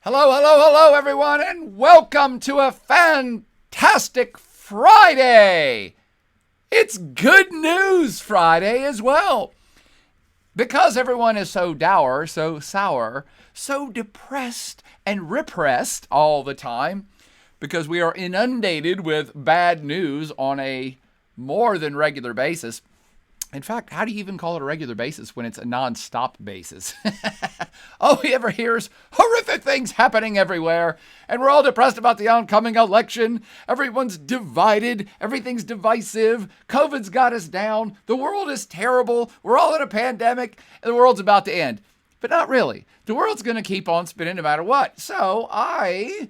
Hello, hello, hello, everyone, and welcome to a fantastic Friday. It's Good News Friday as well. Because everyone is so dour, so sour, so depressed and repressed all the time, because we are inundated with bad news on a more than regular basis. In fact, how do you even call it a regular basis when it's a non-stop basis? All we ever hear is horrific things happening everywhere, and we're all depressed about the oncoming election. Everyone's divided. Everything's divisive. COVID's got us down. The world is terrible. We're all in a pandemic, and the world's about to end. But not really. The world's going to keep on spinning no matter what. So I'm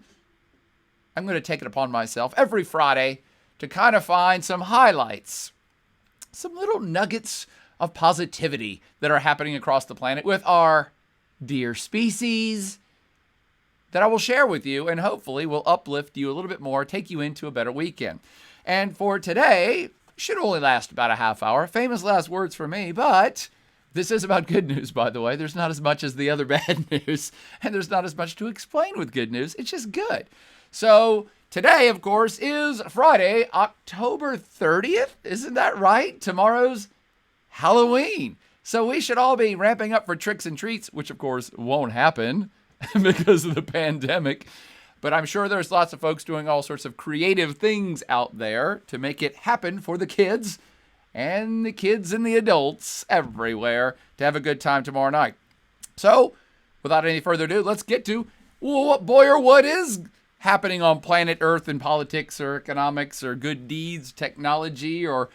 going to take it upon myself every Friday to kind of find some highlights, some little nuggets of positivity that are happening across the planet with our dear species that I will share with you and hopefully will uplift you a little bit more, take you into a better weekend. And for today, should only last about a half hour. Famous last words for me, but this is about good news, by the way. There's not as much as the other bad news, and there's not as much to explain with good news. It's just good. So today, of course, is Friday, October 30th. Isn't that right? Tomorrow's Halloween. So we should all be ramping up for tricks and treats, which, of course, won't happen because of the pandemic. But I'm sure there's lots of folks doing all sorts of creative things out there to make it happen for the kids and the adults everywhere to have a good time tomorrow night. So, without any further ado, let's get to what is happening on planet Earth in politics or economics or good deeds, technology, or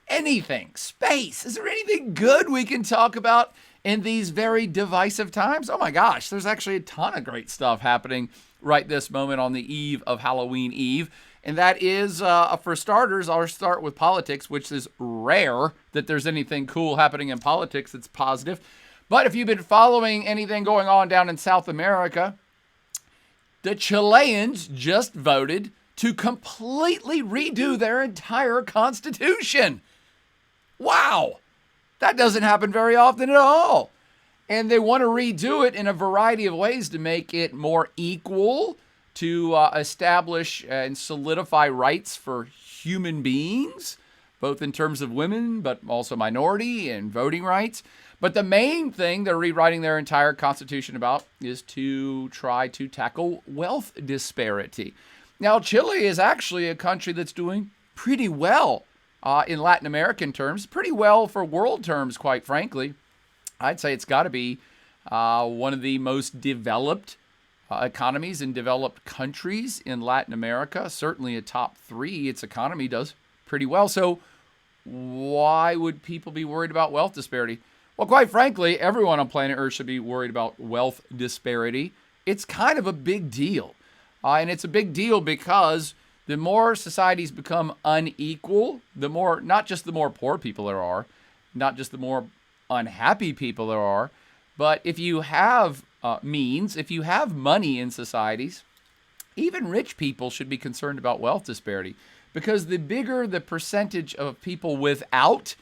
anything. Space. Is there anything good we can talk about in these very divisive times? Oh my gosh, there's actually a ton of great stuff happening right this moment on the eve of Halloween Eve. And that is, for starters, I'll start with politics, which is rare that there's anything cool happening in politics that's positive. But if you've been following anything going on down in South America, the Chileans just voted to completely redo their entire constitution. Wow, that doesn't happen very often at all. And they want to redo it in a variety of ways to make it more equal, to establish and solidify rights for human beings, both in terms of women, but also minority and voting rights. But the main thing they're rewriting their entire constitution about is to try to tackle wealth disparity. Now, Chile is actually a country that's doing pretty well in Latin American terms, pretty well for world terms, quite frankly. I'd say it's got to be one of the most developed economies in developed countries in Latin America, certainly a top 3. Its economy does pretty well. So why would people be worried about wealth disparity? Well, quite frankly, everyone on planet Earth should be worried about wealth disparity. It's kind of a big deal. And it's a big deal because the more societies become unequal, the more, not just the more poor people there are, not just the more unhappy people there are, but if you have means, if you have money in societies, even rich people should be concerned about wealth disparity, because the bigger the percentage of people without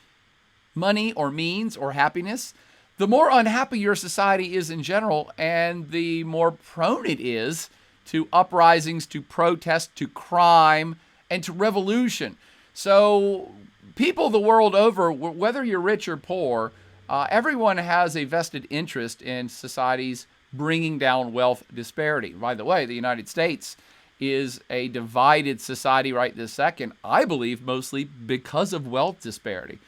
money or means or happiness, the more unhappy your society is in general, and the more prone it is to uprisings, to protest, to crime, and to revolution. So people the world over, whether you're rich or poor, everyone has a vested interest in societies bringing down wealth disparity. By the way, the United States is a divided society right this second, I believe mostly because of wealth disparity.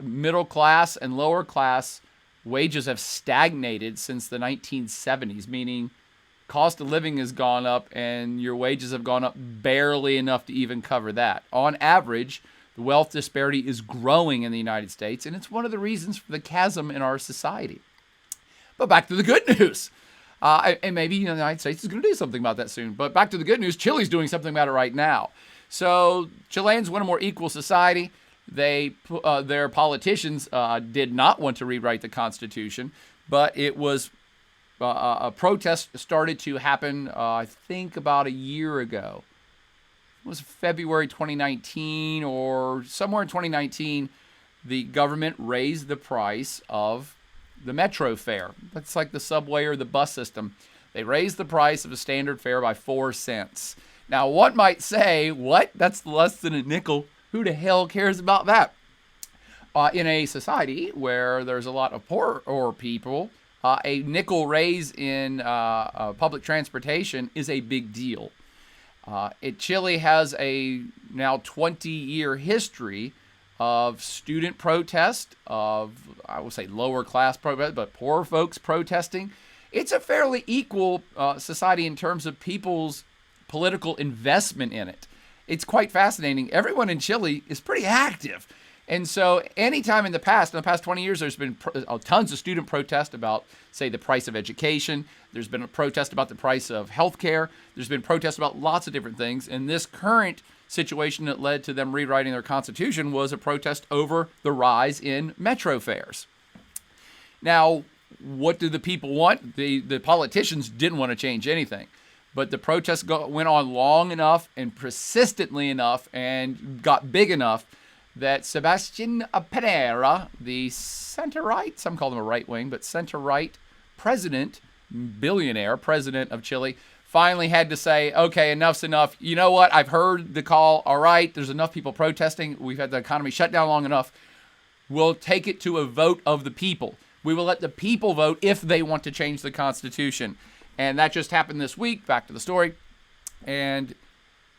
Middle class and lower class wages have stagnated since the 1970s, meaning cost of living has gone up and your wages have gone up barely enough to even cover that. On average, the wealth disparity is growing in the United States, and it's one of the reasons for the chasm in our society. But back to the good news. And maybe the United States is going to do something about that soon. But back to the good news, Chile's doing something about it right now. So Chileans want a more equal society. Their politicians did not want to rewrite the Constitution, but it was a protest started to happen, I think, about a year ago. It was February 2019 or somewhere in 2019. The government raised the price of the metro fare. That's like the subway or the bus system. They raised the price of a standard fare by 4 cents. Now, one might say, what? That's less than a nickel. Who the hell cares about that? In a society where there's a lot of poor people, a nickel raise in public transportation is a big deal. Chile has a now 20-year history of student protest, of, I will say, lower class protest, but poor folks protesting. It's a fairly equal society in terms of people's political investment in it. It's quite fascinating. Everyone in Chile is pretty active. And so anytime in the past 20 years, there's been tons of student protest about, say, the price of education. There's been a protest about the price of healthcare. There's been protests about lots of different things. And this current situation that led to them rewriting their constitution was a protest over the rise in metro fares. Now, what do the people want? The politicians didn't want to change anything. But the protests went on long enough and persistently enough and got big enough that Sebastián Pinera, the center-right, some call him a right-wing, but center-right billionaire president of Chile, finally had to say, okay, enough's enough. You know what? I've heard the call. All right, there's enough people protesting. We've had the economy shut down long enough. We'll take it to a vote of the people. We will let the people vote if they want to change the Constitution. And that just happened this week. Back to the story. And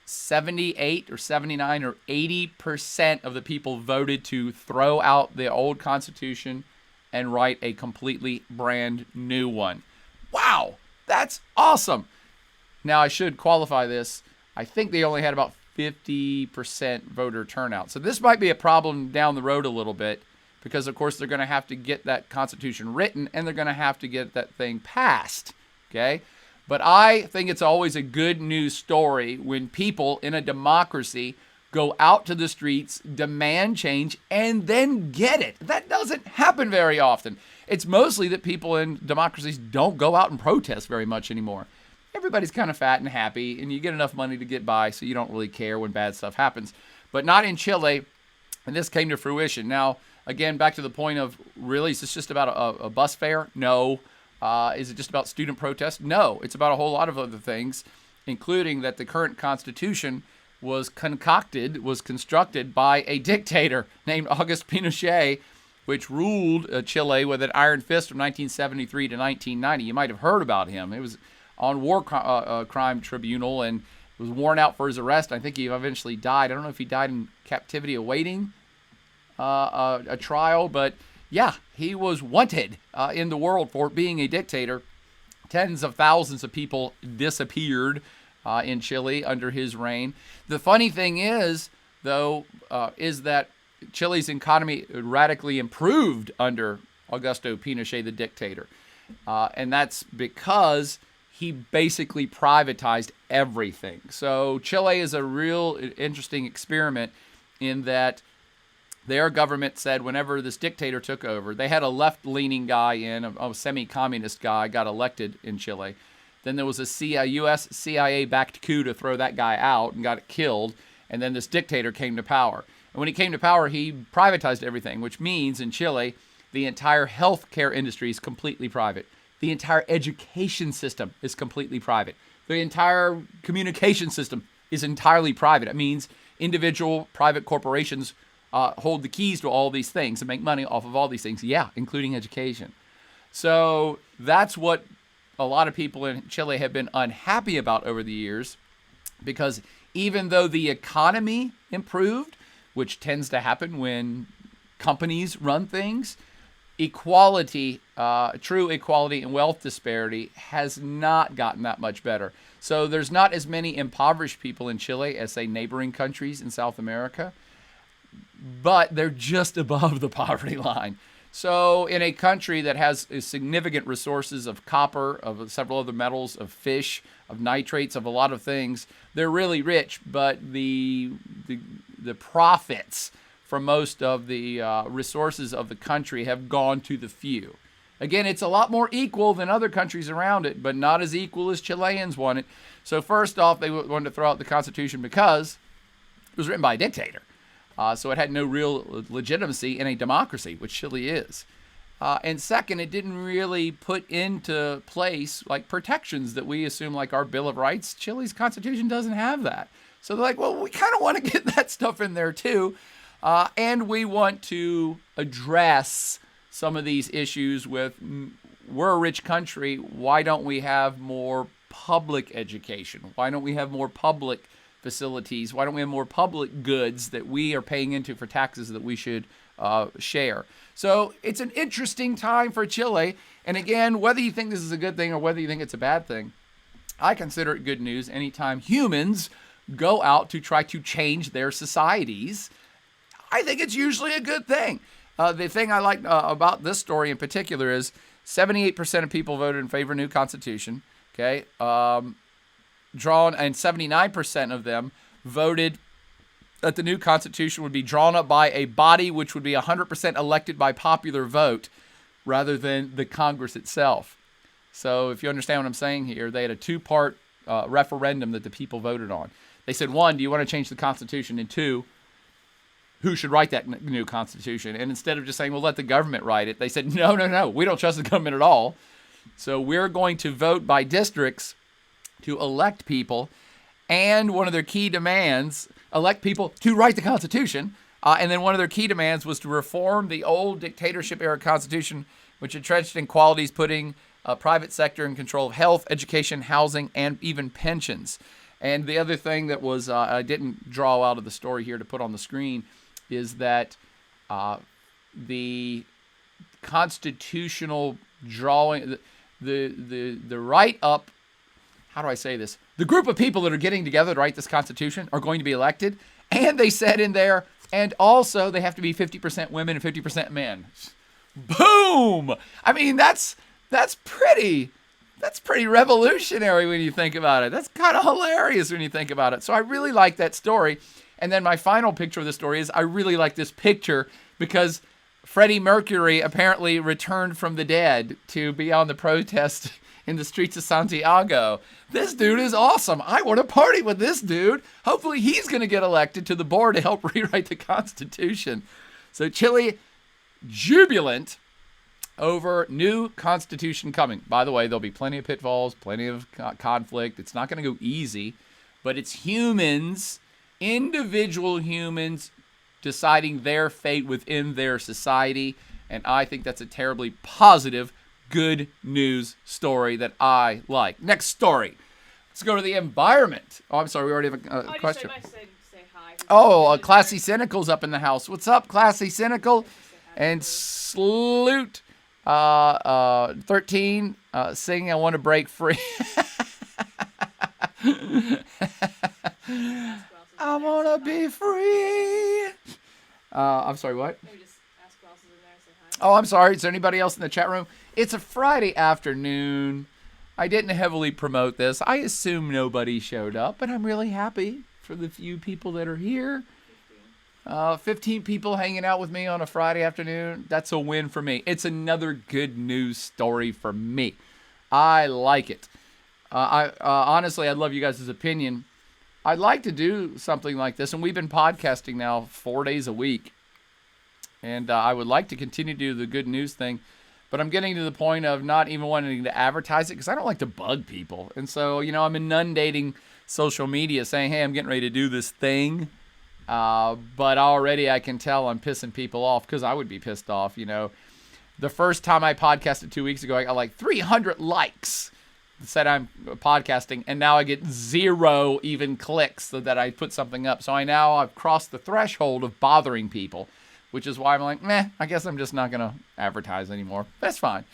78 or 79 or 80% of the people voted to throw out the old Constitution and write a completely brand new one. Wow, that's awesome. Now, I should qualify this. I think they only had about 50% voter turnout. So this might be a problem down the road a little bit because, of course, they're going to have to get that Constitution written and they're going to have to get that thing passed, okay? But I think it's always a good news story when people in a democracy go out to the streets, demand change, and then get it. That doesn't happen very often. It's mostly that people in democracies don't go out and protest very much anymore. Everybody's kind of fat and happy, and you get enough money to get by, so you don't really care when bad stuff happens. But not in Chile, and this came to fruition. Now, again, back to the point of, really, is this just about a bus fare? No. Is it just about student protest? No. It's about a whole lot of other things, including that the current Constitution was constructed by a dictator named Auguste Pinochet, which ruled Chile with an iron fist from 1973 to 1990. You might have heard about him. It was on war crime tribunal and was worn out for his arrest. I think he eventually died. I don't know if he died in captivity awaiting a trial, but yeah, he was wanted in the world for being a dictator. Tens of thousands of people disappeared in Chile under his reign. The funny thing is, though, is that Chile's economy radically improved under Augusto Pinochet, the dictator. And that's because he basically privatized everything. So Chile is a real interesting experiment in that their government said whenever this dictator took over, they had a left-leaning guy a semi-communist guy got elected in Chile. Then there was a U.S. CIA-backed coup to throw that guy out and got it killed. And then this dictator came to power. And when he came to power, he privatized everything, which means in Chile, the entire healthcare industry is completely private. The entire education system is completely private. The entire communication system is entirely private. It means individual private corporations hold the keys to all these things and make money off of all these things. Yeah, including education. So that's what a lot of people in Chile have been unhappy about over the years, because even though the economy improved, which tends to happen when companies run things, equality, true equality and wealth disparity has not gotten that much better. So there's not as many impoverished people in Chile as, say, neighboring countries in South America, but they're just above the poverty line. So in a country that has significant resources of copper, of several other metals, of fish, of nitrates, of a lot of things, they're really rich, but the profits from most of the resources of the country have gone to the few. Again, it's a lot more equal than other countries around it, but not as equal as Chileans want it. So first off, they wanted to throw out the Constitution because it was written by a dictator. So it had no real legitimacy in a democracy, which Chile is. And second, it didn't really put into place like protections that we assume, like our Bill of Rights. Chile's constitution doesn't have that. So they're like, well, we kind of want to get that stuff in there too. And we want to address some of these issues with, we're a rich country. Why don't we have more public education? Why don't we have more public facilities? Why don't we have more public goods that we are paying into for taxes that we should share? So it's an interesting time for Chile. And again, whether you think this is a good thing or whether you think it's a bad thing, I consider it good news anytime humans go out to try to change their societies. I think it's usually a good thing. The thing I like about this story in particular is 78% of people voted in favor of a new constitution. Okay, and 79% of them voted that the new constitution would be drawn up by a body which would be 100% elected by popular vote rather than the Congress itself. So if you understand what I'm saying here, they had a two-part referendum that the people voted on. They said, one, do you want to change the Constitution? And two, who should write that new Constitution? And instead of just saying, well, let the government write it, they said, no, we don't trust the government at all. So we're going to vote by districts to elect people. And one of their key demands, elect people to write the Constitution. And then one of their key demands was to reform the old dictatorship-era Constitution, which entrenched inequalities, putting private sector in control of health, education, housing, and even pensions. And the other thing that was I didn't draw out of the story here to put on the screen is that the constitutional drawing, the write-up, how do I say this? The group of people that are getting together to write this Constitution are going to be elected. And they said in there, and also they have to be 50% women and 50% men. Boom! I mean, that's pretty revolutionary when you think about it. That's kind of hilarious when you think about it. So I really like that story. And then my final picture of the story is I really like this picture because Freddie Mercury apparently returned from the dead to be on the protest in the streets of Santiago. This dude is awesome. I want to party with this dude. Hopefully he's going to get elected to the board to help rewrite the Constitution. So Chile, jubilant over new constitution coming. By the way, there'll be plenty of pitfalls, plenty of conflict. It's not going to go easy, but it's humans, individual humans, deciding their fate within their society. And I think that's a terribly positive, good news story that I like. Next story. Let's go to the environment. Oh, I'm sorry. We already have a question. Say hi. Oh, Classy Cynical's up in the house. What's up, Classy Cynical? And Salute 13 singing I Want to Break Free. I want to be free. I'm sorry, what? Maybe just ask who else is in there and say hi. Oh, I'm sorry. Is there anybody else in the chat room? It's a Friday afternoon. I didn't heavily promote this. I assume nobody showed up, but I'm really happy for the few people that are here. 15 people hanging out with me on a Friday afternoon. That's a win for me. It's another good news story for me. I like it. Honestly, I'd love you guys' opinion. I'd like to do something like this, and we've been podcasting now 4 days a week. And I would like to continue to do the good news thing, but I'm getting to the point of not even wanting to advertise it because I don't like to bug people. And so, I'm inundating social media saying, hey, I'm getting ready to do this thing. But already I can tell I'm pissing people off because I would be pissed off. The first time I podcasted 2 weeks ago, I got like 300 likes. Said I'm podcasting, and now I get 0 even clicks so that I put something up. So I've crossed the threshold of bothering people, which is why I'm like, I guess I'm just not going to advertise anymore. That's fine.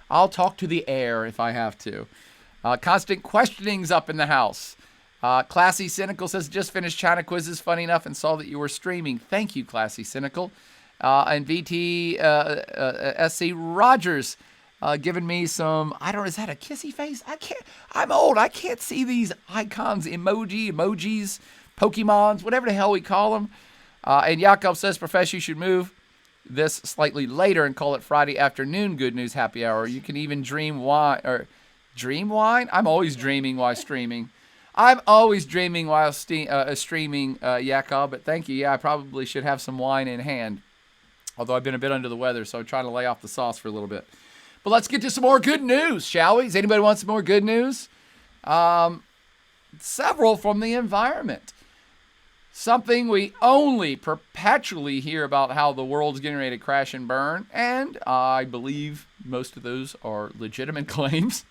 I'll talk to the air if I have to. Constant questioning's up in the house. Classy Cynical says, just finished China quizzes, funny enough, and saw that you were streaming. Thank you, Classy Cynical. And VT SC Rogers giving me some, is that a kissy face? I'm old. I can't see these icons, emojis, Pokemons, whatever the hell we call them. And Jakob says, Professor, you should move this slightly later and call it Friday afternoon Good News Happy Hour. You can even dream wine. I'm always dreaming while streaming. I'm always dreaming while streaming, Jakob, but thank you. Yeah, I probably should have some wine in hand. Although I've been a bit under the weather, so I'm trying to lay off the sauce for a little bit. But let's get to some more good news, shall we? Does anybody want some more good news? Several from the environment. Something we only perpetually hear about, how the world's getting ready to crash and burn, and I believe most of those are legitimate claims.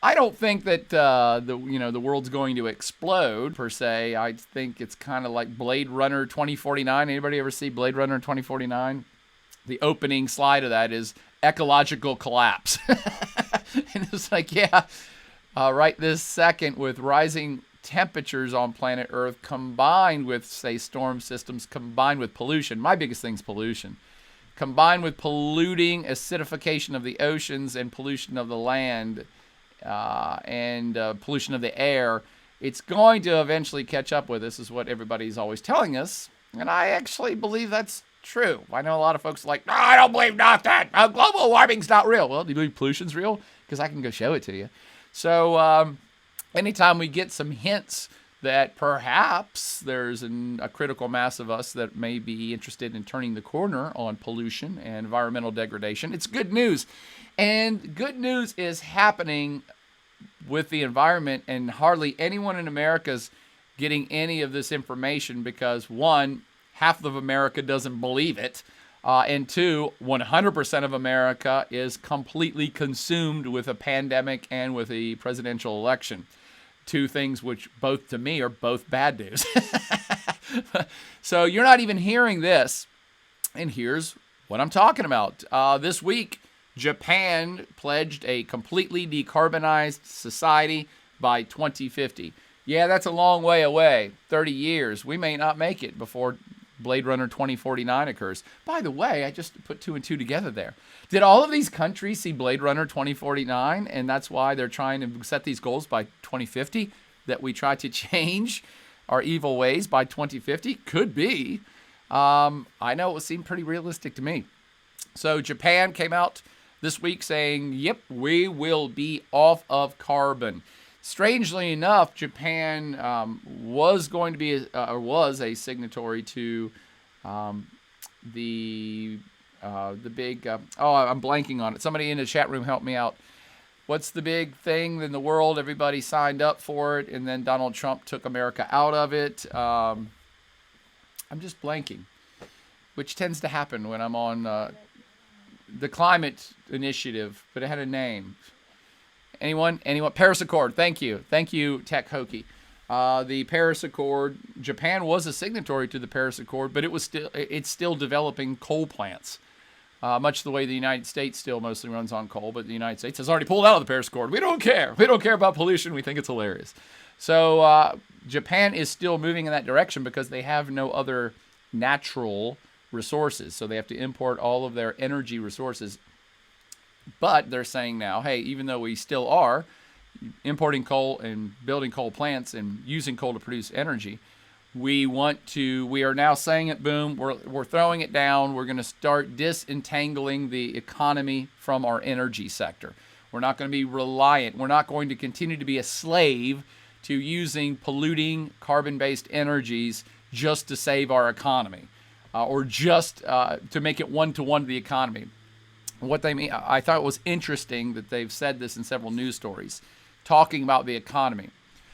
I don't think that the world's going to explode per se. I think it's kind of like Blade Runner 2049. Anybody ever see Blade Runner 2049? The opening slide of that is ecological collapse, and it's like, yeah, right this second, with rising temperatures on planet Earth combined with, say, storm systems, combined with pollution. My biggest thing's pollution. Combined with polluting acidification of the oceans and pollution of the land and pollution of the air, it's going to eventually catch up with us, is what everybody's always telling us. And I actually believe that's true. I know a lot of folks are like, no, I don't believe nothing. Global warming's not real. Well, do you believe pollution's real? Because I can go show it to you. So, anytime we get some hints that perhaps there's a critical mass of us that may be interested in turning the corner on pollution and environmental degradation, it's good news. And good news is happening with the environment, and hardly anyone in America is getting any of this information because, one, half of America doesn't believe it, and two, 100% of America is completely consumed with a pandemic and with a presidential election. Two things which both, to me, are both bad news. So you're not even hearing this. And here's what I'm talking about. This week, Japan pledged a completely decarbonized society by 2050. Yeah, that's a long way away, 30 years. We may not make it before Blade Runner 2049 occurs. By the way, I just put two and two together there. Did all of these countries see Blade Runner 2049, and that's why they're trying to set these goals by 2050, that we try to change our evil ways by 2050? Could be. I know it seemed pretty realistic to me. So Japan came out this week saying, yep, we will be off of carbon. Strangely enough, Japan was going to be, or was a signatory to the big, I'm blanking on it. Somebody in the chat room help me out. What's the big thing in the world? Everybody signed up for it, and then Donald Trump took America out of it. I'm just blanking, which tends to happen when I'm on the climate initiative, but it had a name. Anyone? Paris Accord. Thank you, Tech Hokey. The Paris Accord. Japan was a signatory to the Paris Accord, but it's still developing coal plants, much the way the United States still mostly runs on coal. But the United States has already pulled out of the Paris Accord. We don't care. We don't care about pollution. We think it's hilarious. So Japan is still moving in that direction because they have no other natural resources. So they have to import all of their energy resources. But they're saying now, hey, even though we still are importing coal and building coal plants and using coal to produce energy, we are now saying it, boom, we're throwing it down. We're going to start disentangling the economy from our energy sector. We're not going to be reliant. We're not going to continue to be a slave to using polluting carbon-based energies just to save our economy or just to make it one-to-one to the economy. What they mean, I thought it was interesting that they've said this in several news stories, talking about the economy,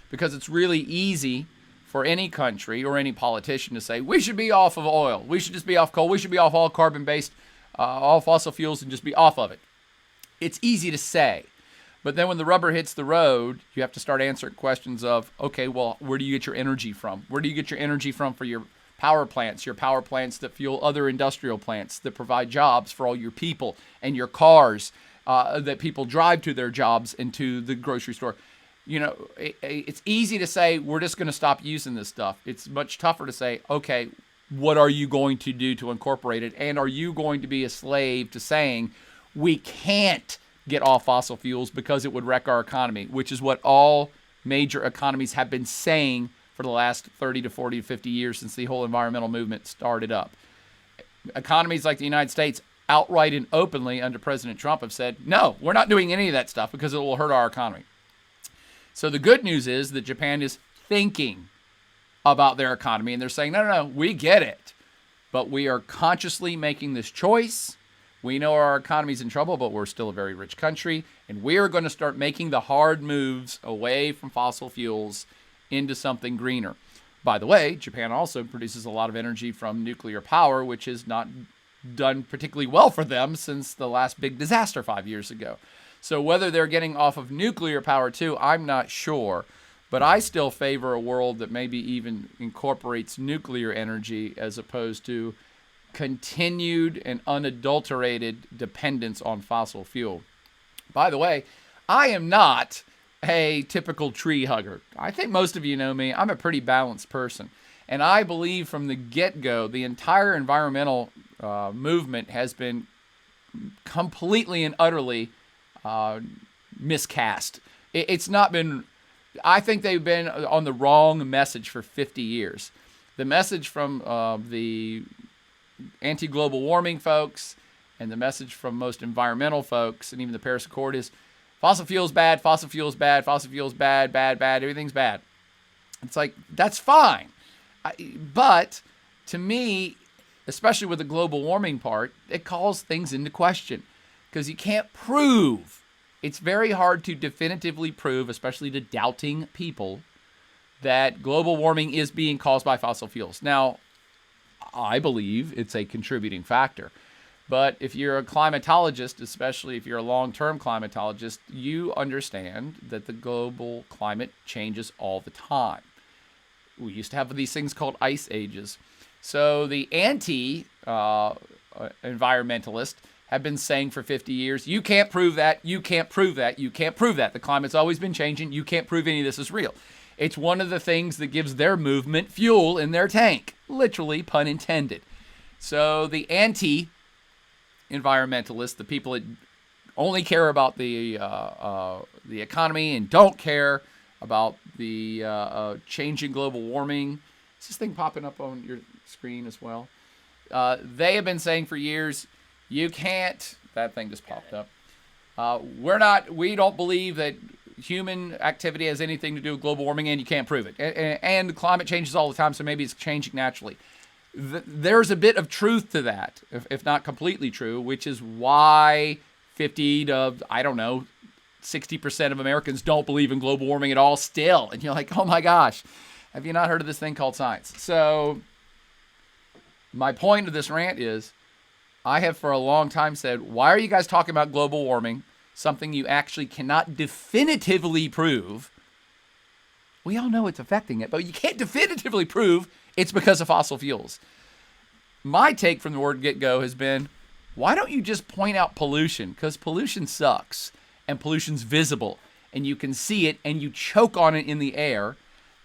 because it's really easy for any country or any politician to say, we should be off of oil, we should just be off coal, we should be off all carbon-based, all fossil fuels, and just be off of it. It's easy to say, but then when the rubber hits the road, you have to start answering questions of, okay, well, where do you get your energy from? Where do you get your energy from for your power plants that fuel other industrial plants that provide jobs for all your people, and your cars that people drive to their jobs and to the grocery store? You know, it's easy to say, we're just going to stop using this stuff. It's much tougher to say, okay, what are you going to do to incorporate it? And are you going to be a slave to saying, we can't get off fossil fuels because it would wreck our economy, which is what all major economies have been saying for the last 30 to 40 to 50 years since the whole environmental movement started up. Economies like the United States, outright and openly under President Trump, have said, no, we're not doing any of that stuff because it will hurt our economy. So the good news is that Japan is thinking about their economy, and they're saying, no, we get it. But we are consciously making this choice. We know our economy's in trouble, but we're still a very rich country. And we are going to start making the hard moves away from fossil fuels into something greener. By the way, Japan also produces a lot of energy from nuclear power, which has not done particularly well for them since the last big disaster 5 years ago. So whether they're getting off of nuclear power too, I'm not sure. But I still favor a world that maybe even incorporates nuclear energy as opposed to continued and unadulterated dependence on fossil fuel. By the way, I am not a typical tree hugger. I think most of you know me. I'm a pretty balanced person. And I believe from the get-go, the entire environmental movement has been completely and utterly miscast. It's not been... I think they've been on the wrong message for 50 years. The message from the anti-global warming folks and the message from most environmental folks and even the Paris Accord is fossil fuels bad, fossil fuels bad, fossil fuels bad, bad, bad, everything's bad. It's like, that's fine. But to me, especially with the global warming part, it calls things into question because you can't prove. It's very hard to definitively prove, especially to doubting people, that global warming is being caused by fossil fuels. Now, I believe it's a contributing factor. But if you're a climatologist, especially if you're a long-term climatologist, you understand that the global climate changes all the time. We used to have these things called ice ages. So the anti-environmentalists have been saying for 50 years, you can't prove that, you can't prove that, you can't prove that. The climate's always been changing. You can't prove any of this is real. It's one of the things that gives their movement fuel in their tank. Literally, pun intended. So the anti-environmentalists, the people that only care about the economy and don't care about the changing global warming. Is this thing popping up on your screen as well? They have been saying for years, you can't, that thing just popped up. We don't believe that human activity has anything to do with global warming, and you can't prove it. And climate changes all the time, so maybe it's changing naturally. There's a bit of truth to that, if not completely true, which is why 50 to, 60% of Americans don't believe in global warming at all still. And you're like, oh my gosh, have you not heard of this thing called science? So my point of this rant is, I have for a long time said, why are you guys talking about global warming, something you actually cannot definitively prove? We all know it's affecting it, but you can't definitively prove it's because of fossil fuels. My take from the word get-go has been, why don't you just point out pollution? Because pollution sucks, and pollution's visible, and you can see it, and you choke on it in the air,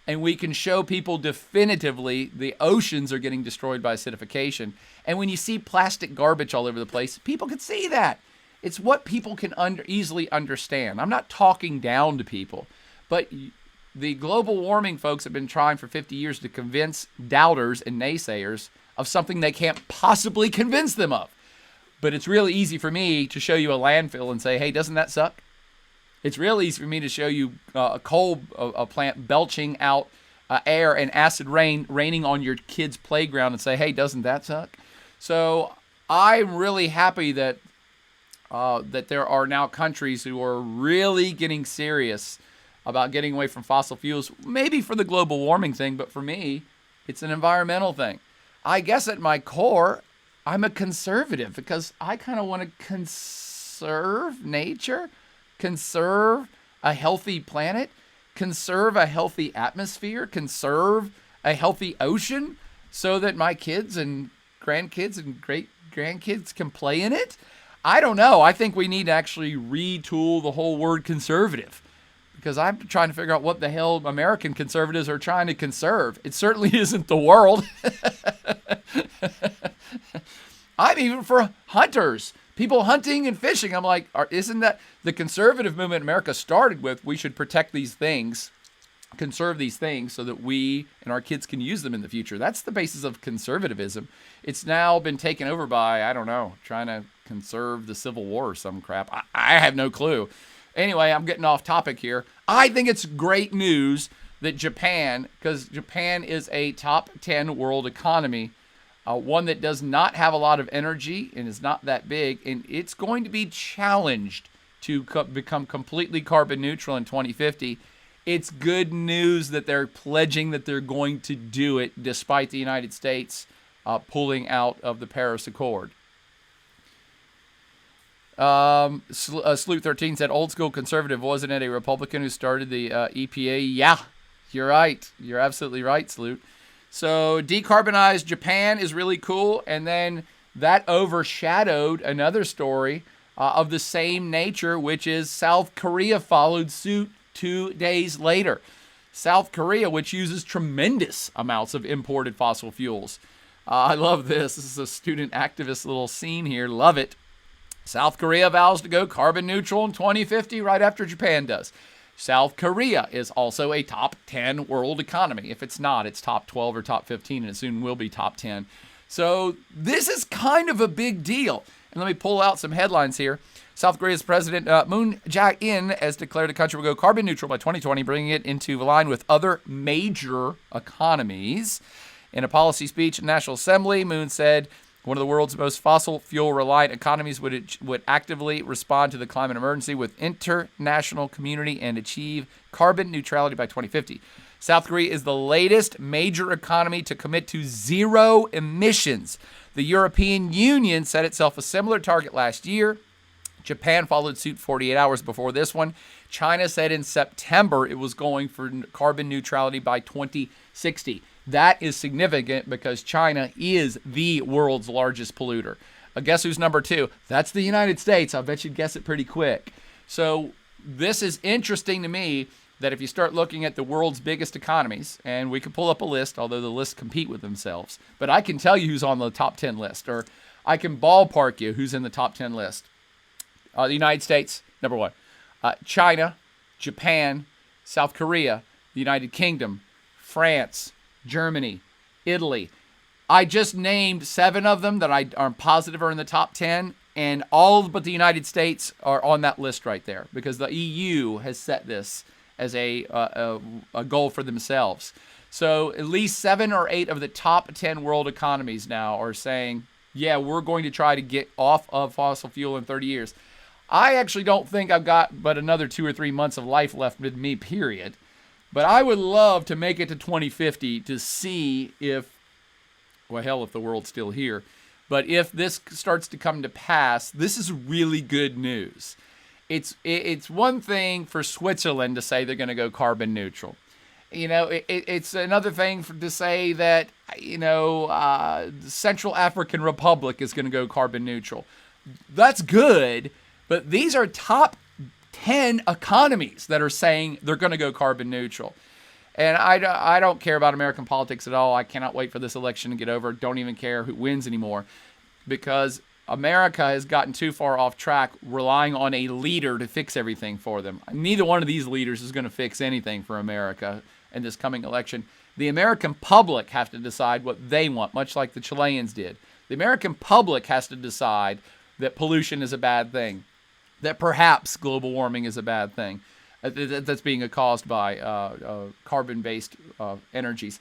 and we can show people definitively the oceans are getting destroyed by acidification. And when you see plastic garbage all over the place, people can see that. It's what people can easily understand. I'm not talking down to people, but the global warming folks have been trying for 50 years to convince doubters and naysayers of something they can't possibly convince them of. But it's really easy for me to show you a landfill and say, hey, doesn't that suck? It's real easy for me to show you a coal plant belching out air and acid rain raining on your kid's playground and say, hey, doesn't that suck? So I'm really happy that that there are now countries who are really getting serious about getting away from fossil fuels, maybe for the global warming thing, but for me, it's an environmental thing. I guess at my core, I'm a conservative because I kind of want to conserve nature, conserve a healthy planet, conserve a healthy atmosphere, conserve a healthy ocean so that my kids and grandkids and great-grandkids can play in it. I don't know. I think we need to actually retool the whole word conservative because I'm trying to figure out what the hell American conservatives are trying to conserve. It certainly isn't the world. I'm even for hunters. People hunting and fishing. I'm like, isn't that the conservative movement America started with? We should protect these things, conserve these things so that we and our kids can use them in the future. That's the basis of conservatism. It's now been taken over by, I don't know, trying to conserve the Civil War or some crap. I have no clue. Anyway, I'm getting off topic here. I think it's great news that Japan, because Japan is a top 10 world economy, one that does not have a lot of energy and is not that big, and it's going to be challenged to become completely carbon neutral in 2050. It's good news that they're pledging that they're going to do it despite the United States pulling out of the Paris Accord. Sloot 13 said, old school conservative, wasn't it a Republican who started the EPA? Yeah, you're right. You're absolutely right, Sloot. So decarbonized Japan is really cool. And then that overshadowed another story of the same nature, which is South Korea followed suit 2 days later. South Korea, which uses tremendous amounts of imported fossil fuels. I love this. This is a student activist little scene here. Love it. South Korea vows to go carbon neutral in 2050 right after Japan does. South Korea is also a top 10 world economy. If it's not, it's top 12 or top 15, and it soon will be top 10. So this is kind of a big deal. And let me pull out some headlines here. South Korea's President Moon Jae-In has declared the country will go carbon neutral by 2020, bringing it into line with other major economies. In a policy speech at the National Assembly, Moon said one of the world's most fossil fuel-reliant economies would actively respond to the climate emergency with international community and achieve carbon neutrality by 2050. South Korea is the latest major economy to commit to zero emissions. The European Union set itself a similar target last year. Japan followed suit 48 hours before this one. China said in September it was going for carbon neutrality by 2060. That is significant because China is the world's largest polluter. Guess who's number 2? That's the United States. I bet you'd guess it pretty quick. So this is interesting to me that if you start looking at the world's biggest economies, and we could pull up a list, although the lists compete with themselves, but I can tell you who's on the top 10 list, or I can ballpark you who's in the top 10 list. The United States, number 1. China, Japan, South Korea, the United Kingdom, France, Germany, Italy. I just named 7 of them that I'm positive are in the top 10, and all but the United States are on that list right there because the EU has set this as a goal for themselves. So at least 7 or 8 of the top 10 world economies now are saying, yeah, we're going to try to get off of fossil fuel in 30 years. I actually don't think I've got but another 2 or 3 months of life left with me, period. But I would love to make it to 2050 to see if, well, hell, if the world's still here. But if this starts to come to pass, this is really good news. It's one thing for Switzerland to say they're going to go carbon neutral. You know, it's another thing to say that, the Central African Republic is going to go carbon neutral. That's good, but these are top 10 economies that are saying they're going to go carbon neutral. And I don't care about American politics at all. I cannot wait for this election to get over. Don't even care who wins anymore because America has gotten too far off track relying on a leader to fix everything for them. Neither one of these leaders is going to fix anything for America in this coming election. The American public have to decide what they want, much like the Chileans did. The American public has to decide that pollution is a bad thing, that perhaps global warming is a bad thing that's being caused by carbon-based energies.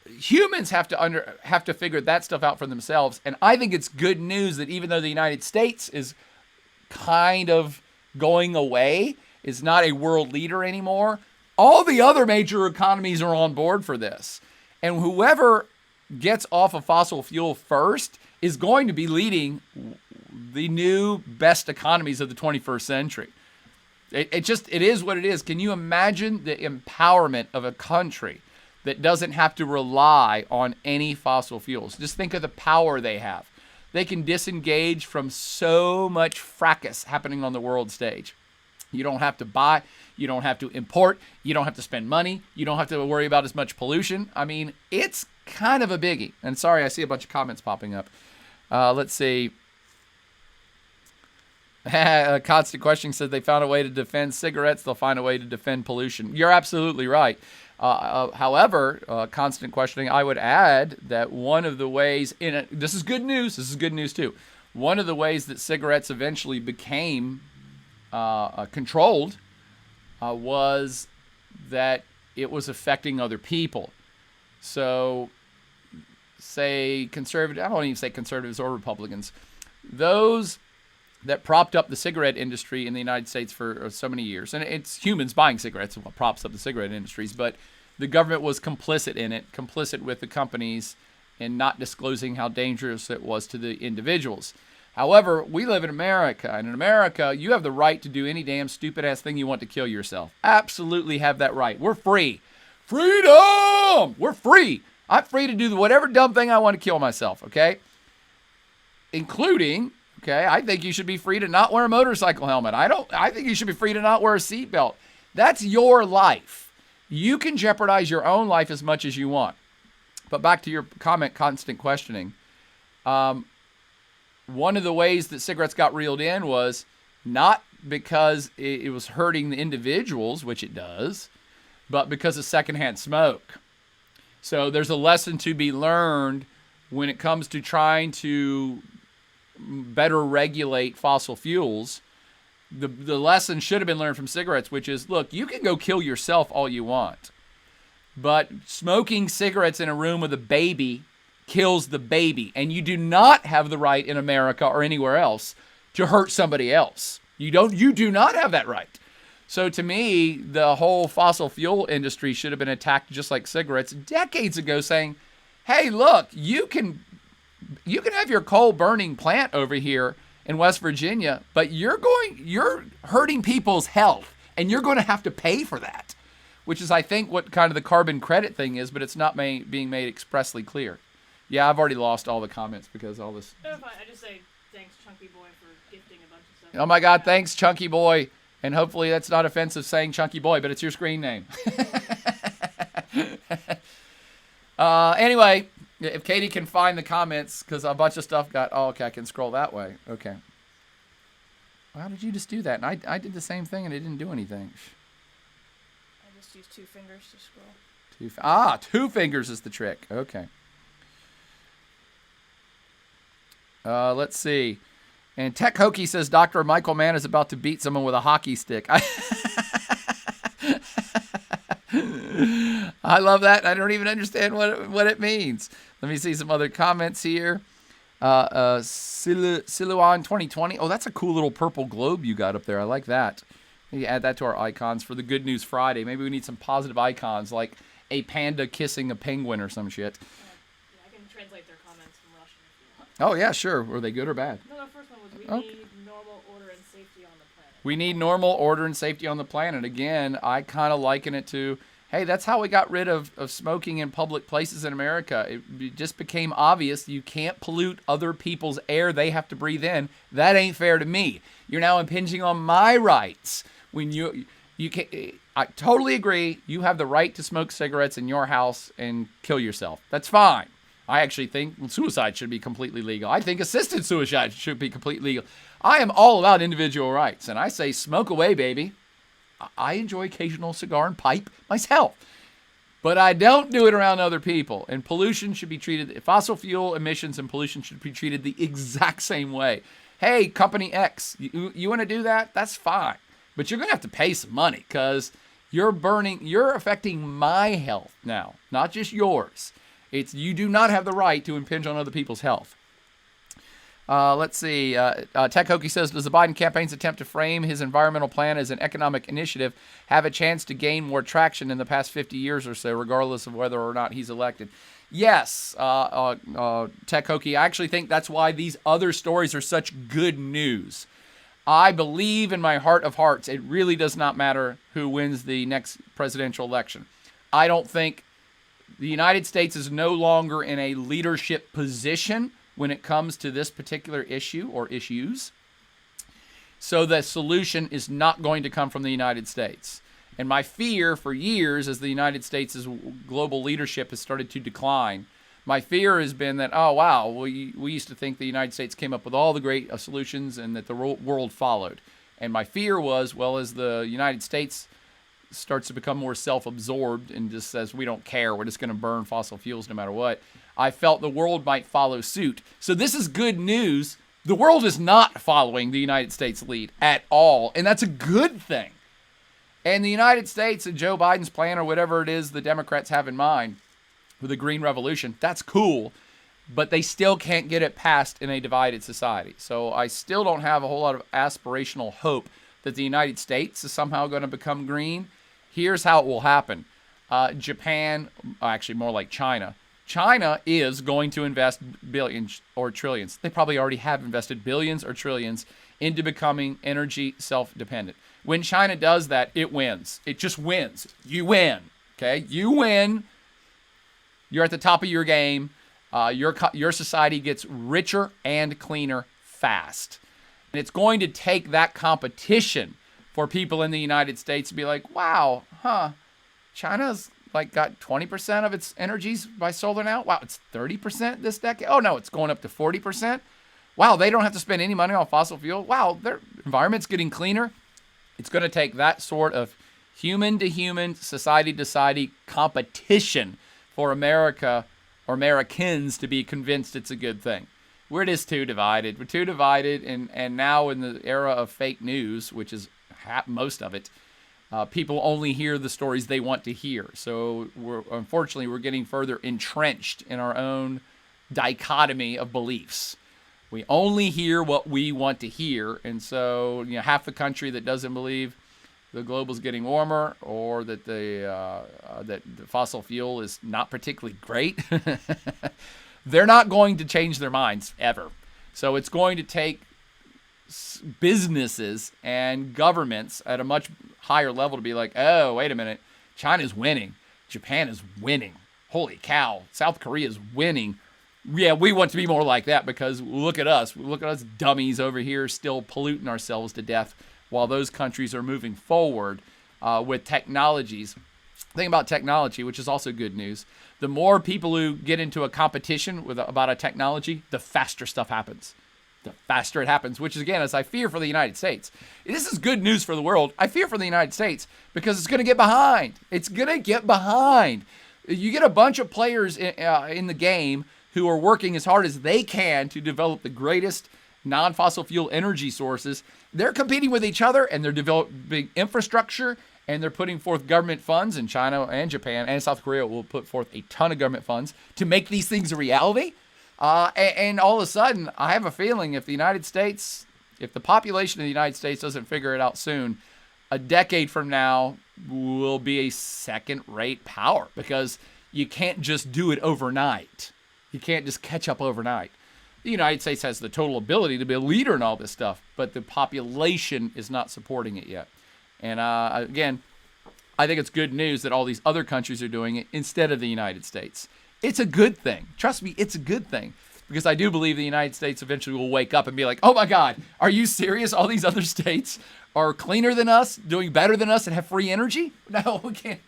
Humans have to figure that stuff out for themselves, and I think it's good news that even though the United States is kind of going away, is not a world leader anymore, all the other major economies are on board for this. And whoever gets off of fossil fuel first is going to be leading the new best economies of the 21st century. It is what it is. Can you imagine the empowerment of a country that doesn't have to rely on any fossil fuels? Just think of the power they have. They can disengage from so much fracas happening on the world stage. You don't have to buy, you don't have to import, you don't have to spend money, you don't have to worry about as much pollution. I mean, it's kind of a biggie. And sorry, I see a bunch of comments popping up. Let's see. Constant Questioning says they found a way to defend cigarettes. They'll find a way to defend pollution. You're absolutely right. However, Constant Questioning, I would add that one of the ways, this is good news. This is good news too. One of the ways that cigarettes eventually became controlled was that it was affecting other people. So say conservative, I don't even say conservatives or Republicans, those that propped up the cigarette industry in the United States for so many years. And it's humans buying cigarettes what props up the cigarette industries, but the government was complicit in it, complicit with the companies in not disclosing how dangerous it was to the individuals. However, we live in America, and in America, you have the right to do any damn stupid-ass thing you want to kill yourself. Absolutely have that right. We're free. Freedom! We're free. I'm free to do whatever dumb thing I want to kill myself, okay? Including, okay, I think you should be free to not wear a motorcycle helmet. I think you should be free to not wear a seatbelt. That's your life. You can jeopardize your own life as much as you want. But back to your comment, constant questioning. One of the ways that cigarettes got reeled in was not because it was hurting the individuals, which it does, but because of secondhand smoke. So there's a lesson to be learned when it comes to trying to better regulate fossil fuels. The lesson should have been learned from cigarettes, which is, look, you can go kill yourself all you want, but smoking cigarettes in a room with a baby kills the baby, and you do not have the right in America or anywhere else to hurt somebody else. You do not have that right. So to me, the whole fossil fuel industry should have been attacked just like cigarettes decades ago, saying, hey, look, you can have your coal burning plant over here in West Virginia, but you're hurting people's health, and you're going to have to pay for that, which is, I think, what kind of the carbon credit thing is, but it's not being made expressly clear. Yeah, I've already lost all the comments because all this. No, fine. I just say thanks, Chunky Boy, for gifting a bunch of stuff. Oh my God, thanks, Chunky Boy. And hopefully that's not offensive saying Chunky Boy, but it's your screen name. Anyway, if Katie can find the comments, because a bunch of stuff got, oh, okay, I can scroll that way. Okay. How did you just do that? And I did the same thing and it didn't do anything. I just used 2 fingers to scroll. 2 fingers is the trick. Okay. Let's see. And Tech Hokey says Dr. Michael Mann is about to beat someone with a hockey stick. I love that. I don't even understand what it means. Let me see some other comments here. Siluan 2020. Oh, that's a cool little purple globe you got up there. I like that. Maybe add that to our icons for the Good News Friday. Maybe we need some positive icons like a panda kissing a penguin or some shit. Yeah, I can translate their comments from Russian if you want. Oh, yeah, sure. Were they good or bad? No, the first one was we need normal order and safety on the planet. We need normal order and safety on the planet. Again, I kind of liken it to, hey, that's how we got rid of smoking in public places in America. It just became obvious you can't pollute other people's air they have to breathe in. That ain't fair to me. You're now impinging on my rights. When you can, I totally agree. You have the right to smoke cigarettes in your house and kill yourself. That's fine. I actually think suicide should be completely legal. I think assisted suicide should be completely legal. I am all about individual rights, and I say smoke away, baby. I enjoy occasional cigar and pipe myself, but I don't do it around other people. And pollution should be treated, fossil fuel emissions and pollution should be treated the exact same way. Hey, Company X, you want to do that? That's fine. But you're going to have to pay some money because you're affecting my health now, not just yours. You do not have the right to impinge on other people's health. Let's see. Tech Hokey says, does the Biden campaign's attempt to frame his environmental plan as an economic initiative have a chance to gain more traction in the past 50 years or so, regardless of whether or not he's elected? Yes, Tech Hokey. I actually think that's why these other stories are such good news. I believe in my heart of hearts, it really does not matter who wins the next presidential election. I don't think the United States is no longer in a leadership position when it comes to this particular issue or issues. So the solution is not going to come from the United States. And my fear for years as the United States' global leadership has started to decline, my fear has been that, oh, wow, we used to think the United States came up with all the great solutions and that the world followed. And my fear was, well, as the United States starts to become more self-absorbed and just says, we don't care, we're just going to burn fossil fuels no matter what, I felt the world might follow suit. So this is good news. The world is not following the United States lead at all, and that's a good thing. And the United States and Joe Biden's plan or whatever it is the Democrats have in mind with the Green Revolution, that's cool. but they still can't get it passed in a divided society. So I still don't have a whole lot of aspirational hope that the United States is somehow going to become green. Here's how it will happen. Japan, actually more like China. China is going to invest billions or trillions. They probably already have invested billions or trillions into becoming energy self-dependent. When China does that, it wins. It just wins. You win. Okay? You win. You're at the top of your game. Your society gets richer and cleaner fast. And it's going to take that competition for people in the United States to be like, wow, China's like got 20% of its energies by solar now. Wow, it's 30% this decade. Oh no, it's going up to 40%. Wow, they don't have to spend any money on fossil fuel. Wow, their environment's getting cleaner. It's going to take that sort of human to human, society to society competition for America or Americans to be convinced it's a good thing. We're just too divided. We're too divided, and now in the era of fake news, which is most of it, people only hear the stories they want to hear. So unfortunately, we're getting further entrenched in our own dichotomy of beliefs. We only hear what we want to hear, and so half the country that doesn't believe the globe is getting warmer, or that that the fossil fuel is not particularly great, they're not going to change their minds ever. So it's going to take businesses and governments at a much higher level to be like, oh, wait a minute, China's winning, Japan is winning, holy cow, South Korea is winning. Yeah, we want to be more like that because look at us dummies over here still polluting ourselves to death while those countries are moving forward with technologies. Thing about technology, which is also good news, the more people who get into a competition about a technology, the faster stuff happens. The faster it happens, which is, again, as I fear for the United States. This is good news for the world. I fear for the United States because it's going to get behind. It's going to get behind. You get a bunch of players in the game who are working as hard as they can to develop the greatest non-fossil fuel energy sources. They're competing with each other, and they're developing infrastructure, and they're putting forth government funds, and China and Japan and South Korea will put forth a ton of government funds to make these things a reality. And all of a sudden, I have a feeling if the population of the United States doesn't figure it out soon, a decade from now will be a second-rate power because you can't just do it overnight. You can't just catch up overnight. The United States has the total ability to be a leader in all this stuff, but the population is not supporting it yet. And again, I think it's good news that all these other countries are doing it instead of the United States. It's a good thing. Trust me, it's a good thing. Because I do believe the United States eventually will wake up and be like, oh my God, are you serious? All these other states are cleaner than us, doing better than us, and have free energy? No, we can't.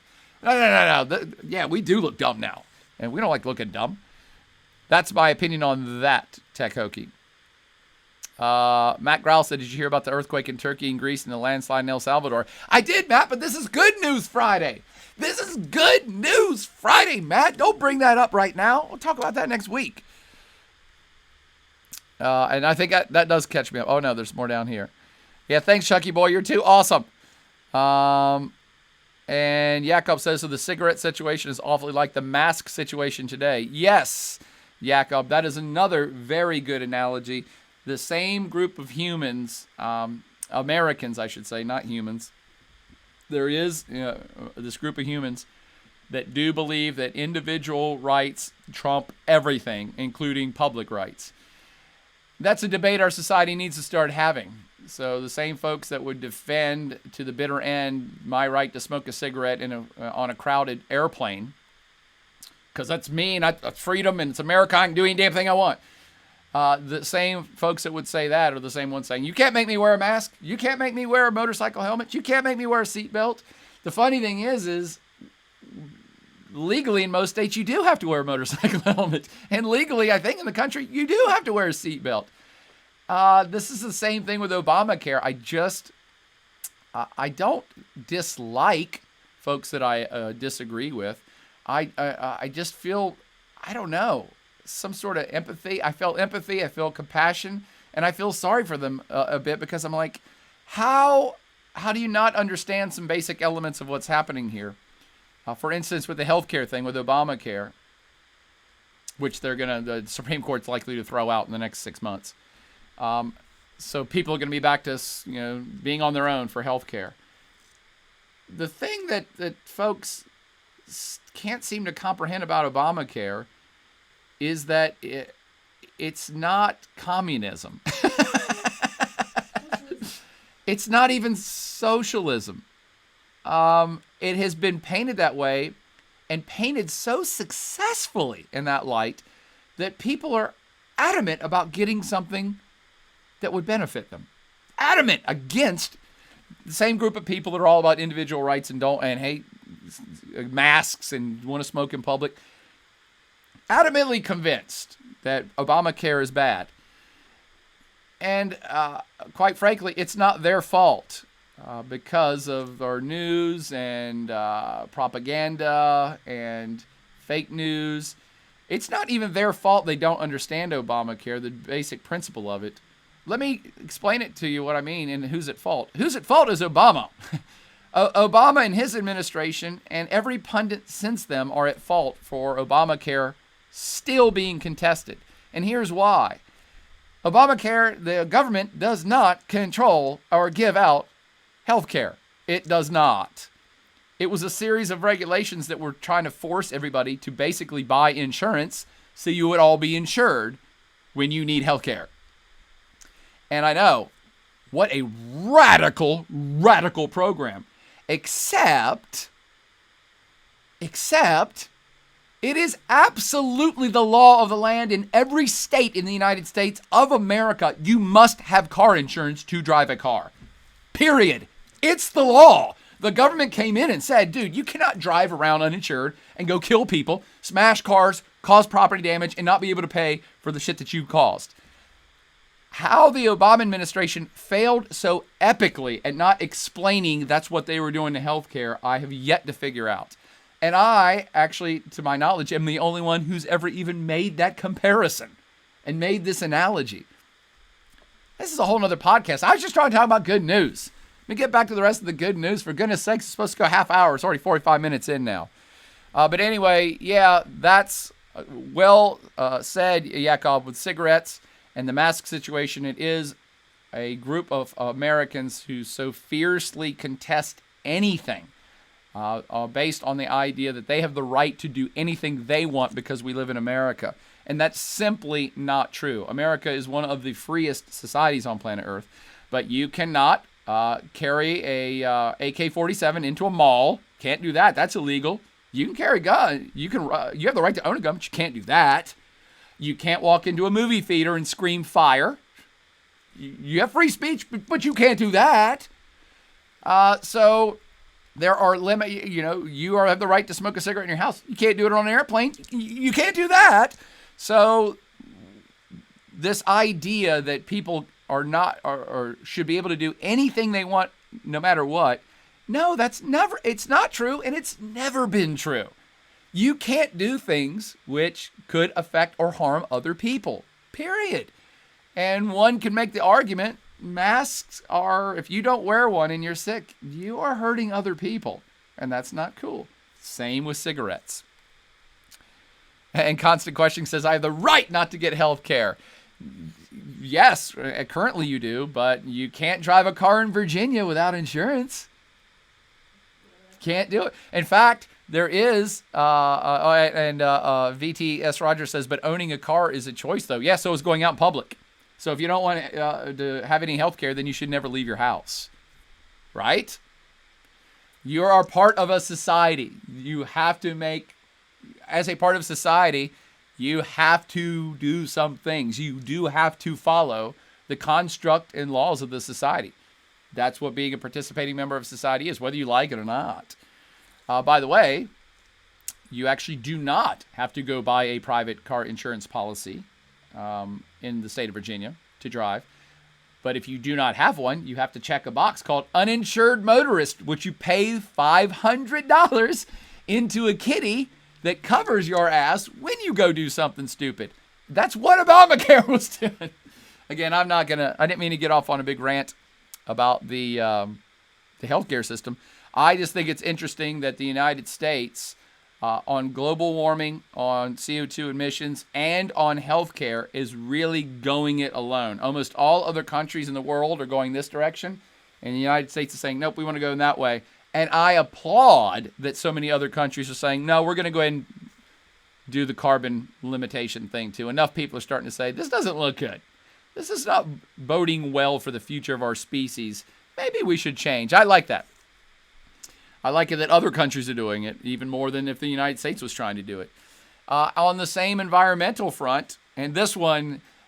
No. Yeah, we do look dumb now. And we don't like looking dumb. That's my opinion on that, Tech Hokey. Matt Growl said, did you hear about the earthquake in Turkey and Greece and the landslide in El Salvador? I did, Matt, but this is Good News Friday. This is Good News Friday, Matt. Don't bring that up right now. We'll talk about that next week. And I think that does catch me up. Oh, no, there's more down here. Yeah, thanks, Chucky Boy. You're too awesome. And Jakob says, so the cigarette situation is awfully like the mask situation today. Yes, Jakob, that is another very good analogy. The same group of humans, Americans, I should say, not humans. There is this group of humans that do believe that individual rights trump everything, including public rights. That's a debate our society needs to start having. So the same folks that would defend to the bitter end my right to smoke a cigarette on a crowded airplane, because that's me and that's freedom and it's America, I can do any damn thing I want. The same folks that would say that are the same ones saying, you can't make me wear a mask. You can't make me wear a motorcycle helmet. You can't make me wear a seatbelt. The funny thing is legally in most states, you do have to wear a motorcycle helmet. And legally, I think in the country, you do have to wear a seatbelt. This is the same thing with Obamacare. I don't dislike folks that I disagree with. I just feel, I don't know, some sort of empathy. I felt empathy, I feel compassion, and I feel sorry for them a bit because I'm like, how do you not understand some basic elements of what's happening here? For instance, with the healthcare thing, with Obamacare, which the Supreme Court's likely to throw out in the next 6 months. So people are going to be back to, being on their own for health care. The thing that folks can't seem to comprehend about Obamacare is that it's not communism. It's not even socialism. It has been painted that way, and painted so successfully in that light that people are adamant about getting something that would benefit them. Adamant against the same group of people that are all about individual rights and hate masks and want to smoke in public. Adamantly convinced that Obamacare is bad. And quite frankly, it's not their fault because of our news and propaganda and fake news. It's not even their fault they don't understand Obamacare, the basic principle of it. Let me explain it to you what I mean and who's at fault. Who's at fault is Obama. Obama and his administration and every pundit since them are at fault for Obamacare still being contested. And here's why. Obamacare, the government does not control or give out health care. It does not. It was a series of regulations that were trying to force everybody to basically buy insurance so you would all be insured when you need health care. And I know, what a radical program. Except, it is absolutely the law of the land in every state in the United States of America. You must have car insurance to drive a car. Period. It's the law. The government came in and said, dude, you cannot drive around uninsured and go kill people, smash cars, cause property damage, and not be able to pay for the shit that you caused. How the Obama administration failed so epically at not explaining that's what they were doing to healthcare, I have yet to figure out. And I actually, to my knowledge, am the only one who's ever even made that comparison and made this analogy. This is a whole nother podcast. I was just trying to talk about good news. Let me get back to the rest of the good news. For goodness sakes, it's supposed to go a half hour. It's already 45 minutes in now. But anyway, yeah, that's well said, Yakov, with cigarettes and the mask situation. It is a group of Americans who so fiercely contest anything based on the idea that they have the right to do anything they want because we live in America. And that's simply not true. America is one of the freest societies on planet Earth, but you cannot carry a AK-47 into a mall. Can't do that. That's illegal. You can carry a gun. You have the right to own a gun, but you can't do that. You can't walk into a movie theater and scream fire. You have free speech, but you can't do that. So there are limits. You have the right to smoke a cigarette in your house. You can't do it on an airplane. You can't do that. So this idea that people are not or should be able to do anything they want no matter what, no, it's not true, and it's never been true. You can't do things which could affect or harm other people, period. And one can make the argument, masks are, if you don't wear one and you're sick, you are hurting other people, and that's not cool. Same with cigarettes. And Constant Question says, I have the right not to get health care. Yes, currently you do, but you can't drive a car in Virginia without insurance. Can't do it. In fact, there is, VTS Rogers says, but owning a car is a choice, though. Yeah, so is going out in public. So if you don't want to have any health care, then you should never leave your house. Right? You are part of a society. You have to as a part of society, you have to do some things. You do have to follow the construct and laws of the society. That's what being a participating member of society is, whether you like it or not. By the way, you actually do not have to go buy a private car insurance policy in the state of Virginia to drive. But if you do not have one, you have to check a box called uninsured motorist, which you pay $500 into a kitty that covers your ass when you go do something stupid. That's what Obamacare was doing. Again, I didn't mean to get off on a big rant about the healthcare system. I just think it's interesting that the United States on global warming, on CO2 emissions, and on healthcare is really going it alone. Almost all other countries in the world are going this direction, and the United States is saying, nope, we want to go in that way. And I applaud that so many other countries are saying, no, we're going to go ahead and do the carbon limitation thing too. Enough people are starting to say, this doesn't look good. This is not boding well for the future of our species. Maybe we should change. I like that. I like it that other countries are doing it, even more than if the United States was trying to do it. On the same environmental front, and this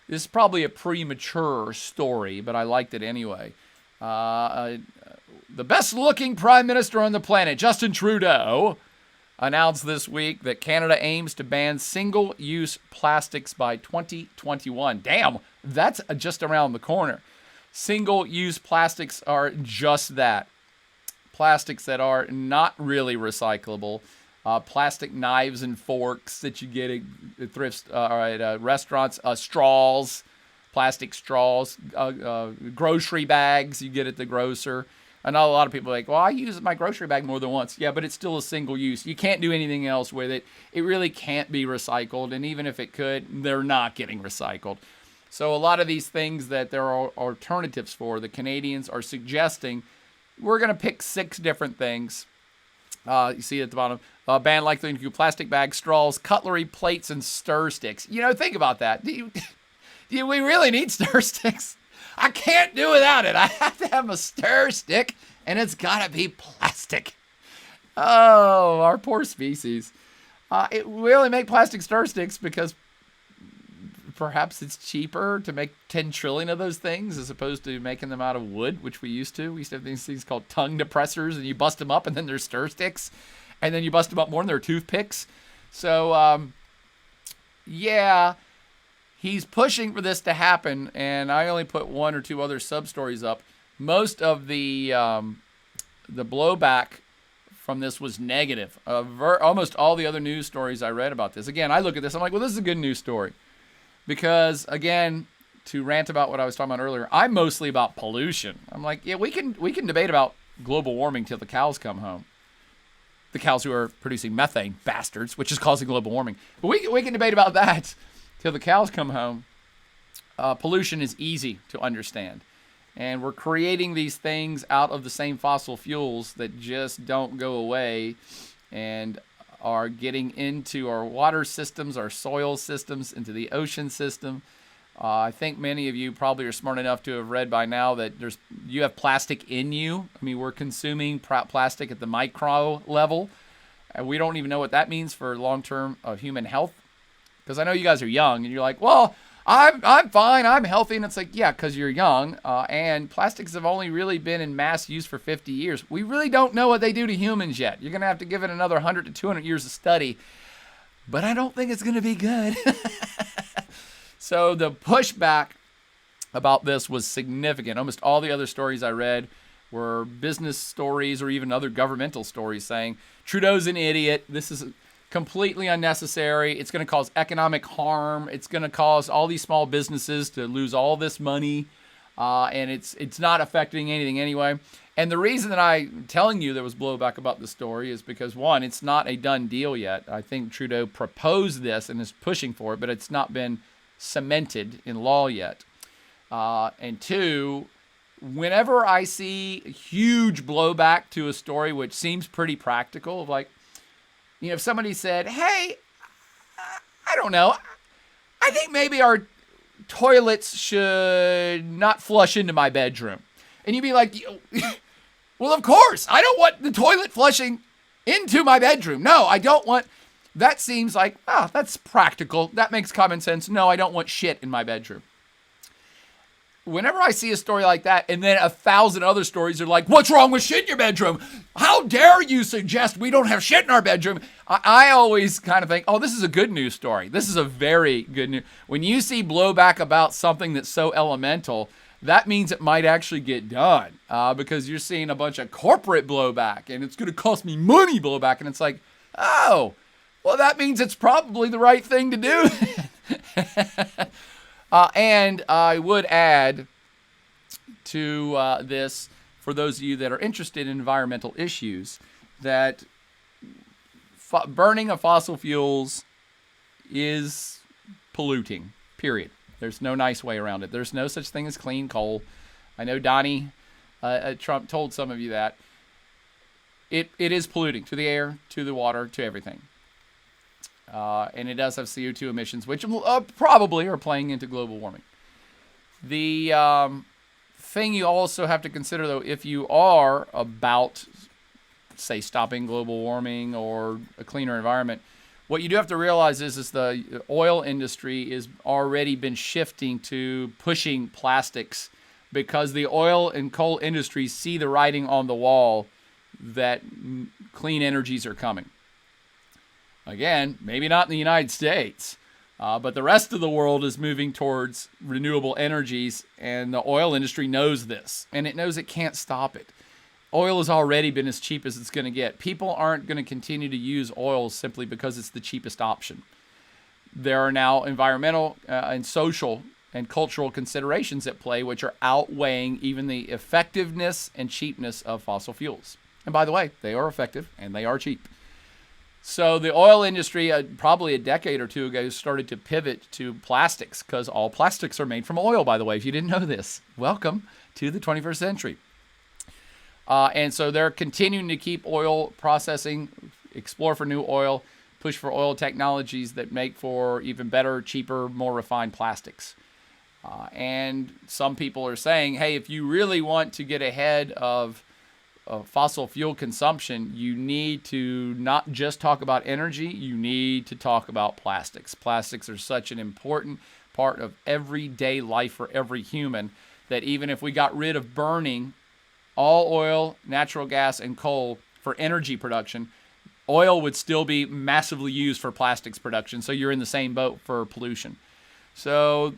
is probably a premature story, but I liked it anyway. The best-looking prime minister on the planet, Justin Trudeau, announced this week that Canada aims to ban single-use plastics by 2021. Damn, that's just around the corner. Single-use plastics are just that. Plastics that are not really recyclable. Plastic knives and forks that you get at thrift at restaurants. Straws, plastic straws. Grocery bags you get at the grocer. I know a lot of people are like, well, I use my grocery bag more than once. Yeah, but it's still a single use. You can't do anything else with it. It really can't be recycled. And even if it could, they're not getting recycled. So a lot of these things that there are alternatives for, the Canadians are suggesting, we're going to pick 6 different things. You see at the bottom, ban likely to include plastic bags, straws, cutlery, plates, and stir sticks. Think about that. Do we really need stir sticks? I can't do without it. I have to have a stir stick, and it's got to be plastic. Oh, our poor species. We only make plastic stir sticks because perhaps it's cheaper to make 10 trillion of those things as opposed to making them out of wood, which we used to. We used to have these things called tongue depressors, and you bust them up, and then they're stir sticks. And then you bust them up more, and they're toothpicks. So, yeah, he's pushing for this to happen, and I only put 1 or 2 other sub-stories up. Most of the blowback from this was negative. Almost all the other news stories I read about this. Again, I look at this, I'm like, well, this is a good news story. Because, again, to rant about what I was talking about earlier, I'm mostly about pollution. I'm like, yeah, we can debate about global warming till the cows come home. The cows who are producing methane, bastards, which is causing global warming. But we can debate about that till the cows come home. Pollution is easy to understand. And we're creating these things out of the same fossil fuels that just don't go away and are getting into our water systems, our soil systems, into the ocean system. I think many of you probably are smart enough to have read by now that you have plastic in you. I mean, we're consuming plastic at the micro level. And we don't even know what that means for long-term human health. Because I know you guys are young, and you're like, well, I'm fine, I'm healthy. And it's like, yeah, because you're young. And plastics have only really been in mass use for 50 years. We really don't know what they do to humans yet. You're going to have to give it another 100 to 200 years of study. But I don't think it's going to be good. So the pushback about this was significant. Almost all the other stories I read were business stories or even other governmental stories saying, Trudeau's an idiot. This is completely unnecessary. It's going to cause economic harm. It's going to cause all these small businesses to lose all this money. And it's not affecting anything anyway. And the reason that I'm telling you there was blowback about the story is because, one, it's not a done deal yet. I think Trudeau proposed this and is pushing for it, but it's not been cemented in law yet. And two, whenever I see huge blowback to a story which seems pretty practical, like, if somebody said, hey, I don't know, I think maybe our toilets should not flush into my bedroom. And you'd be like, well, of course, I don't want the toilet flushing into my bedroom. No, I don't want. That seems like, that's practical. That makes common sense. No, I don't want shit in my bedroom. Whenever I see a story like that, and then 1,000 other stories are like, what's wrong with shit in your bedroom? How dare you suggest we don't have shit in our bedroom? I always kind of think, this is a good news story. This is a very good news. When you see blowback about something that's so elemental, that means it might actually get done because you're seeing a bunch of corporate blowback, and it's going to cost me money blowback. And it's like, well, that means it's probably the right thing to do. And I would add to this, for those of you that are interested in environmental issues, that burning of fossil fuels is polluting, period. There's no nice way around it. There's no such thing as clean coal. I know Donnie Trump told some of you that. It is polluting to the air, to the water, to everything. And it does have CO2 emissions, which probably are playing into global warming. The thing you also have to consider, though, if you are about, say, stopping global warming or a cleaner environment, what you do have to realize is the oil industry is already been shifting to pushing plastics because the oil and coal industries see the writing on the wall that clean energies are coming. Again, maybe not in the United States, but the rest of the world is moving towards renewable energies, and the oil industry knows this, and it knows it can't stop it. Oil has already been as cheap as it's going to get. People aren't going to continue to use oil simply because it's the cheapest option. There are now environmental and social and cultural considerations at play which are outweighing even the effectiveness and cheapness of fossil fuels. And by the way, they are effective and they are cheap. So the oil industry, probably a decade or two ago, started to pivot to plastics because all plastics are made from oil, by the way, if you didn't know this. Welcome to the 21st century. And so they're continuing to keep oil processing, explore for new oil, push for oil technologies that make for even better, cheaper, more refined plastics. And some people are saying, hey, if you really want to get ahead of fossil fuel consumption, you need to not just talk about energy, you need to talk about plastics. Plastics are such an important part of everyday life for every human that even if we got rid of burning all oil, natural gas, and coal for energy production, oil would still be massively used for plastics production, so you're in the same boat for pollution. So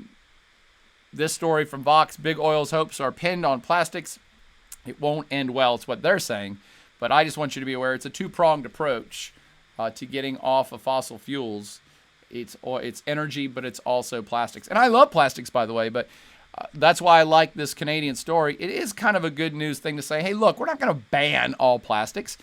this story from Vox, big oil's hopes are pinned on plastics. It won't end well, it's what they're saying. But I just want you to be aware it's a two-pronged approach to getting off of fossil fuels. It's energy, but it's also plastics. And I love plastics, by the way, but that's why I like this Canadian story. It is kind of a good news thing to say, hey, look, we're not going to ban all plastics.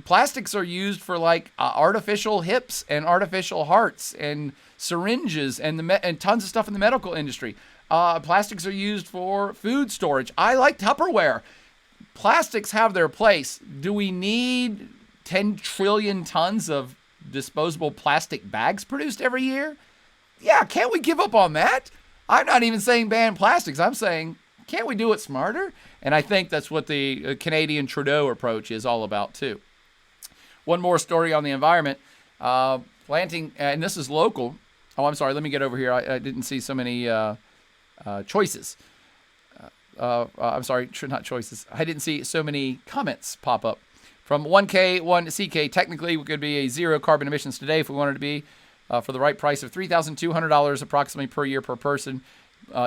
Plastics are used for like artificial hips and artificial hearts and syringes and tons of stuff in the medical industry. Plastics are used for food storage. I like Tupperware. Plastics have their place. Do we need 10 trillion tons of disposable plastic bags produced every year? Yeah, can't we give up on that? I'm not even saying ban plastics. I'm saying, can't we do it smarter? And I think that's what the Canadian Trudeau approach is all about, too. One more story on the environment. Planting, and this is local. Oh, I'm sorry. Let me get over here. I didn't see so many choices. I'm sorry, not choices. I didn't see so many comments pop up. From 1K, 1CK, technically we could be a zero carbon emissions today if we wanted to be. For the right price of $3,200 approximately per year per person,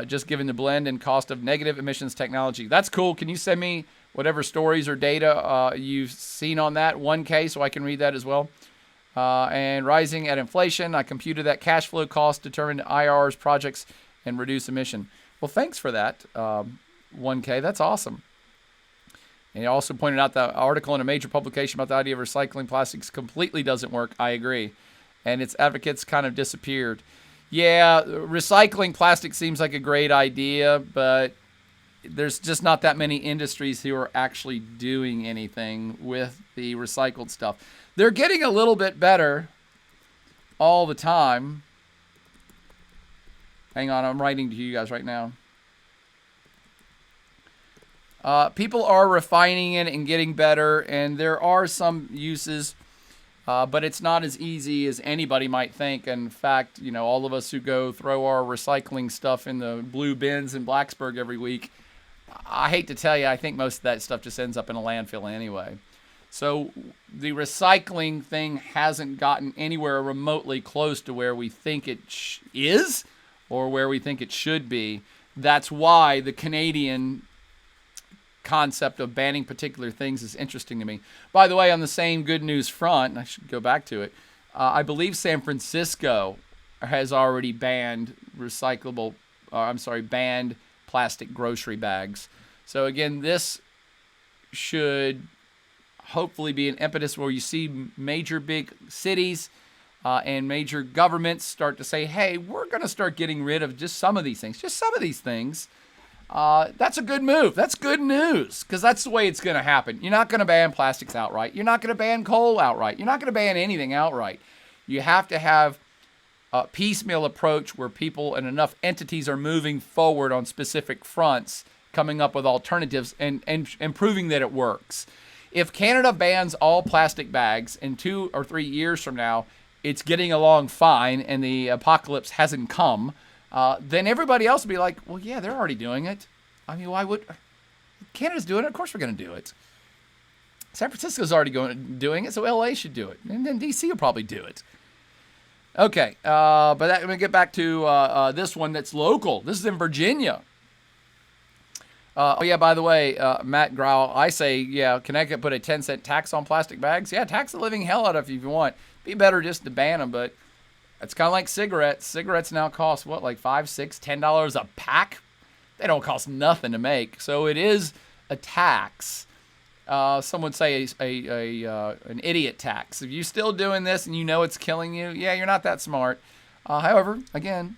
just given the blend and cost of negative emissions technology. That's cool. Can you send me whatever stories or data you've seen on that, 1K, so I can read that as well? And rising at inflation, I computed that cash flow cost determined IRR's projects and reduce emission. Well, thanks for that, 1K. That's awesome. And he also pointed out that article in a major publication about the idea of recycling plastics completely doesn't work. I agree. And its advocates kind of disappeared. Yeah, recycling plastic seems like a great idea, but there's just not that many industries who are actually doing anything with the recycled stuff. They're getting a little bit better all the time. Hang on, I'm writing to you guys right now. People are refining it and getting better, and there are some uses. But it's not as easy as anybody might think. In fact, all of us who go throw our recycling stuff in the blue bins in Blacksburg every week, I hate to tell you, I think most of that stuff just ends up in a landfill anyway. So the recycling thing hasn't gotten anywhere remotely close to where we think it is or where we think it should be. That's why the Canadian concept of banning particular things is interesting to me. By the way, on the same good news front, I should go back to it, I believe San Francisco has already banned banned plastic grocery bags. So again, this should hopefully be an impetus where you see major big cities and major governments start to say, hey, we're going to start getting rid of just some of these things. That's a good move. That's good news, because that's the way it's going to happen. You're not going to ban plastics outright. You're not going to ban coal outright. You're not going to ban anything outright. You have to have a piecemeal approach where people and enough entities are moving forward on specific fronts, coming up with alternatives and proving that it works. If Canada bans all plastic bags in 2 or 3 years from now, it's getting along fine and the apocalypse hasn't come, then everybody else will be like, well, yeah, they're already doing it. I mean, why would... Canada's doing it. Of course we're going to do it. San Francisco's already doing it, so LA should do it. And then DC will probably do it. Okay, but I'm going to get back to this one that's local. This is in Virginia. Oh, yeah, by the way, Matt Grau, I say, yeah, Connecticut put a 10-cent tax on plastic bags. Yeah, tax the living hell out of it if you want. Be better just to ban them, but it's kind of like cigarettes. Cigarettes now cost, what, like $5, $6, $10 a pack? They don't cost nothing to make. So it is a tax. Some would say an idiot tax. If you're still doing this and you know it's killing you, yeah, you're not that smart. However, again,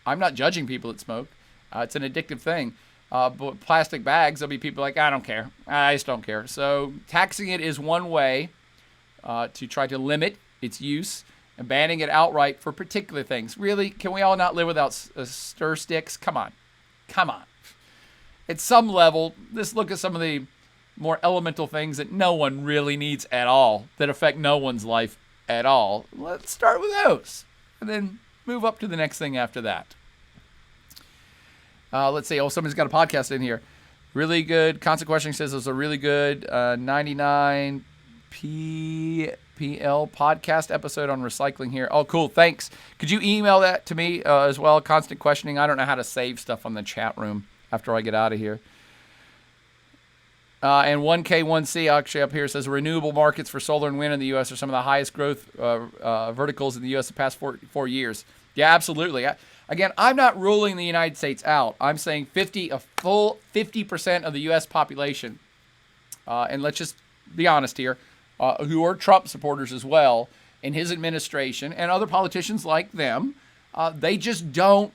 I'm not judging people that smoke. It's an addictive thing. But plastic bags, there'll be people like, I don't care. I just don't care. So taxing it is one way to try to limit its use, and banning it outright for particular things. Really, can we all not live without stir sticks? Come on. At some level, let's look at some of the more elemental things that no one really needs at all, that affect no one's life at all. Let's start with those, and then move up to the next thing after that. Let's see. Oh, somebody's got a podcast in here. Really good. Constant Questioning says it's a really good 99 PL podcast episode on recycling here. Oh, cool. Thanks. Could you email that to me as well? Constant Questioning. I don't know how to save stuff on the chat room after I get out of here. And 1K1C actually up here says renewable markets for solar and wind in the U.S. are some of the highest growth verticals in the U.S. the past four years. Yeah, absolutely. Again, I'm not ruling the United States out. I'm saying a full 50% of the U.S. population, and let's just be honest here, who are Trump supporters as well, in his administration, and other politicians like them, they just don't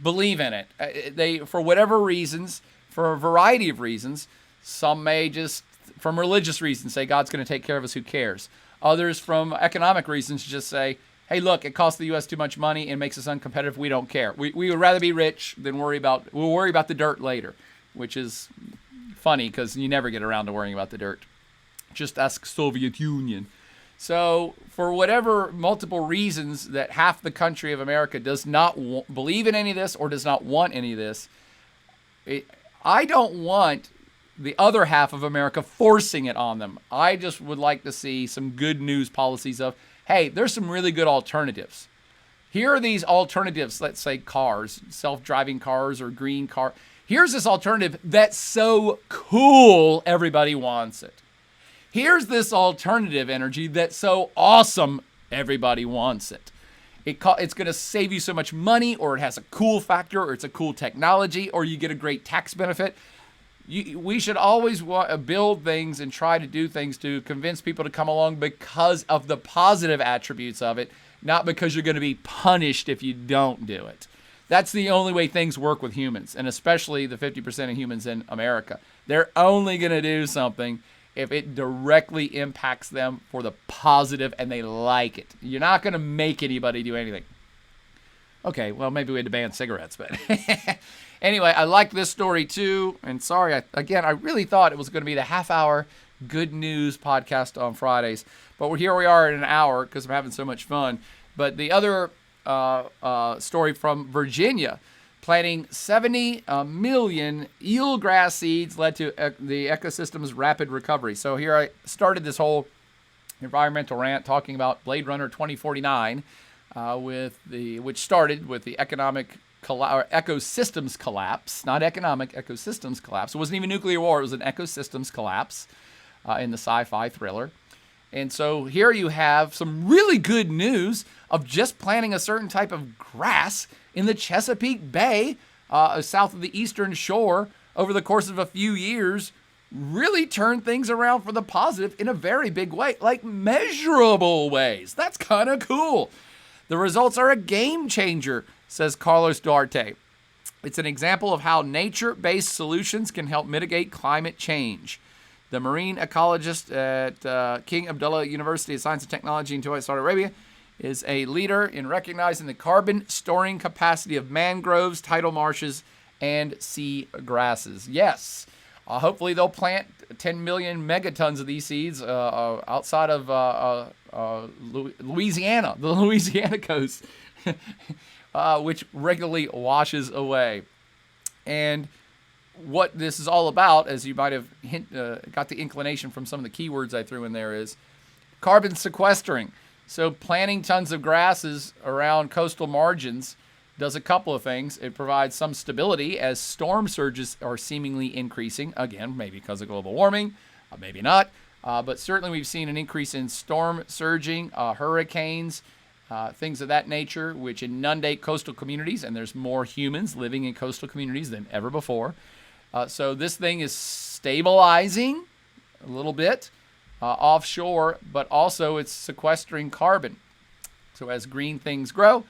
believe in it. They, for whatever reasons, for a variety of reasons, some may just, from religious reasons, say God's going to take care of us, who cares? Others, from economic reasons, just say, hey, look, it costs the U.S. too much money and makes us uncompetitive. We don't care. We would rather be rich than we'll worry about the dirt later, which is funny because you never get around to worrying about the dirt. Just ask Soviet Union. So for whatever multiple reasons that half the country of America does not believe in any of this or does not want any of this, I don't want the other half of America forcing it on them. I just would like to see some good news policies of, hey, there's some really good alternatives. Here are these alternatives, let's say cars, self-driving cars or green car. Here's this alternative that's so cool, everybody wants it. Here's this alternative energy that's so awesome, everybody wants it. It's going to save you so much money, or it has a cool factor, or it's a cool technology, or you get a great tax benefit. We should always build things and try to do things to convince people to come along because of the positive attributes of it, not because you're going to be punished if you don't do it. That's the only way things work with humans, and especially the 50% of humans in America. They're only going to do something if it directly impacts them for the positive and they like it. You're not going to make anybody do anything. Okay, well, maybe we had to ban cigarettes, but anyway, I like this story too. And sorry, I really thought it was going to be the half-hour good news podcast on Fridays, but here we are in an hour because I'm having so much fun. But the other story from Virginia, planting 70 million eelgrass seeds led to the ecosystem's rapid recovery. So here I started this whole environmental rant talking about Blade Runner 2049, which started with the ecosystems collapse, not economic, ecosystems collapse. It wasn't even nuclear war, it was an ecosystems collapse in the sci-fi thriller. And so here you have some really good news of just planting a certain type of grass in the Chesapeake Bay, south of the eastern shore, over the course of a few years, really turn things around for the positive in a very big way, like measurable ways. That's kind of cool. The results are a game changer, says Carlos Duarte. It's an example of how nature-based solutions can help mitigate climate change. The marine ecologist at King Abdullah University of Science and Technology in Saudi Arabia is a leader in recognizing the carbon storing capacity of mangroves, tidal marshes, and sea grasses. Yes, hopefully they'll plant 10 million megatons of these seeds outside of Louisiana, the Louisiana coast, which regularly washes away. And what this is all about, as you might have got the inclination from some of the keywords I threw in there, is carbon sequestering. So planting tons of grasses around coastal margins does a couple of things. It provides some stability as storm surges are seemingly increasing. Again, maybe because of global warming, maybe not. But certainly we've seen an increase in storm surging, hurricanes, things of that nature, which inundate coastal communities, and there's more humans living in coastal communities than ever before. So this thing is stabilizing a little bit offshore, but also it's sequestering carbon. So as green things grow,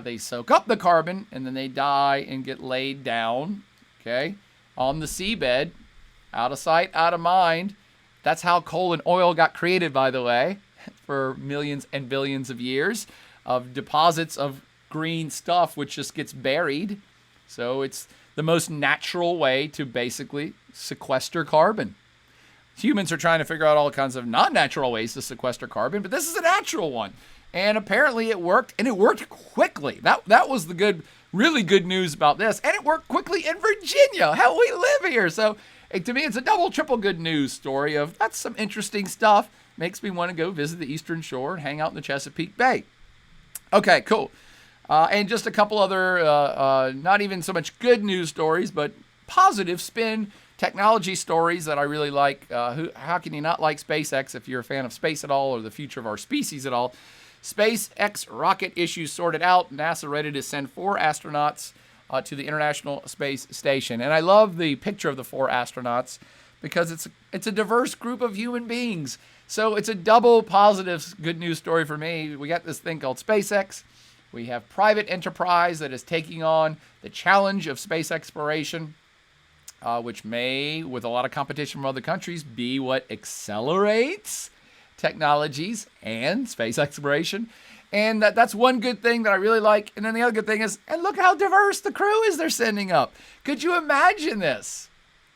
they soak up the carbon, and then they die and get laid down, okay, on the seabed, out of sight, out of mind. That's how coal and oil got created, by the way, for millions and billions of years of deposits of green stuff, which just gets buried. So it's the most natural way to basically sequester carbon. Humans are trying to figure out all kinds of non-natural ways to sequester carbon, but this is a natural one. And apparently it worked, and it worked quickly. That was the really good news about this. And it worked quickly in Virginia. Hell, we live here. So to me, it's a double, triple good news story of that's some interesting stuff. Makes me want to go visit the Eastern Shore and hang out in the Chesapeake Bay. Okay, cool. And just a couple other, not even so much good news stories, but positive spin technology stories that I really like. How can you not like SpaceX if you're a fan of space at all or the future of our species at all? SpaceX rocket issues sorted out. NASA ready to send 4 astronauts to the International Space Station. And I love the picture of the 4 astronauts because it's a diverse group of human beings. So it's a double positive good news story for me. We got this thing called SpaceX. We have private enterprise that is taking on the challenge of space exploration, which may, with a lot of competition from other countries, be what accelerates technologies and space exploration. And that's one good thing that I really like. And then the other good thing is, and look how diverse the crew is they're sending up. Could you imagine this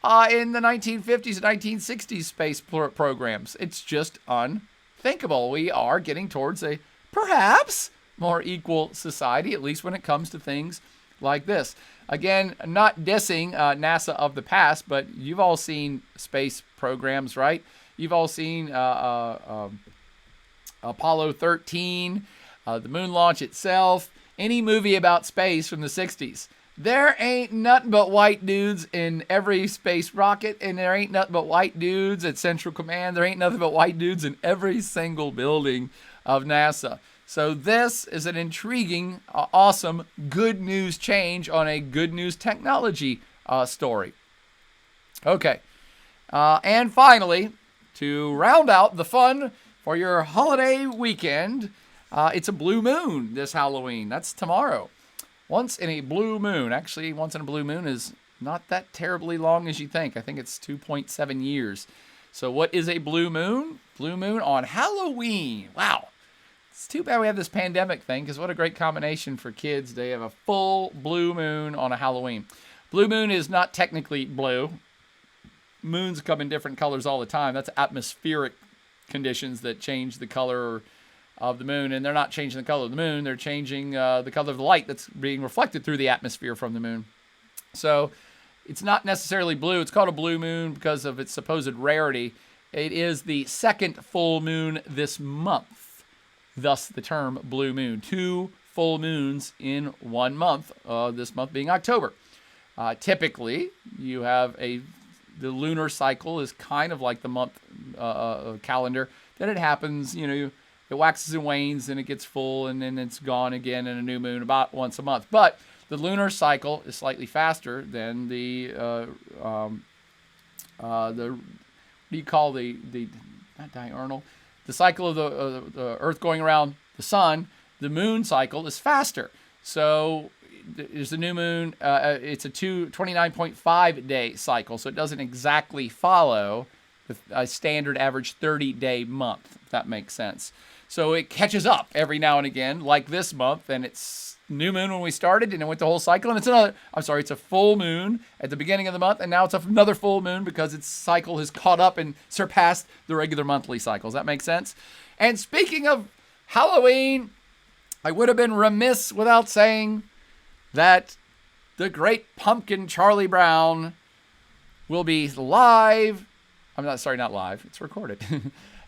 in the 1950s and 1960s space programs? It's just unthinkable. We are getting towards a perhaps more equal society, at least when it comes to things like this. Again, not dissing NASA of the past, but you've all seen space programs, right? You've all seen Apollo 13, the moon launch itself, any movie about space from the 60s. There ain't nothing but white dudes in every space rocket, and there ain't nothing but white dudes at Central Command. There ain't nothing but white dudes in every single building of NASA. So this is an intriguing, awesome, good news change on a good news technology story. Okay. And finally, to round out the fun for your holiday weekend, it's a blue moon this Halloween. That's tomorrow. Once in a blue moon. Actually, once in a blue moon is not that terribly long as you think. I think it's 2.7 years. So what is a blue moon? Blue moon on Halloween. Wow. It's too bad we have this pandemic thing, because what a great combination for kids. They have a full blue moon on a Halloween. Blue moon is not technically blue. Moons come in different colors all the time. That's atmospheric conditions that change the color of the moon. And they're not changing the color of the moon. They're changing the color of the light that's being reflected through the atmosphere from the moon. So it's not necessarily blue. It's called a blue moon because of its supposed rarity. It is the second full moon this month. Thus the term blue moon. 2 full moons in 1 month, this month being October. Typically, you have the lunar cycle is kind of like the month calendar. Then it happens, it waxes and wanes, and it gets full, and then it's gone again in a new moon about once a month. But the lunar cycle is slightly faster than the what do you call the not diurnal, the cycle of the Earth going around the sun, the moon cycle is faster. So there's the new moon. It's a 29.5 day cycle, so it doesn't exactly follow a standard average 30-day month, if that makes sense. So it catches up every now and again, like this month, and it's new moon when we started, and it went the whole cycle, and it's a full moon at the beginning of the month, and now it's another full moon because its cycle has caught up and surpassed the regular monthly cycles. That makes sense? And speaking of Halloween, I would have been remiss without saying that the great pumpkin Charlie Brown will be live. Not live. It's recorded.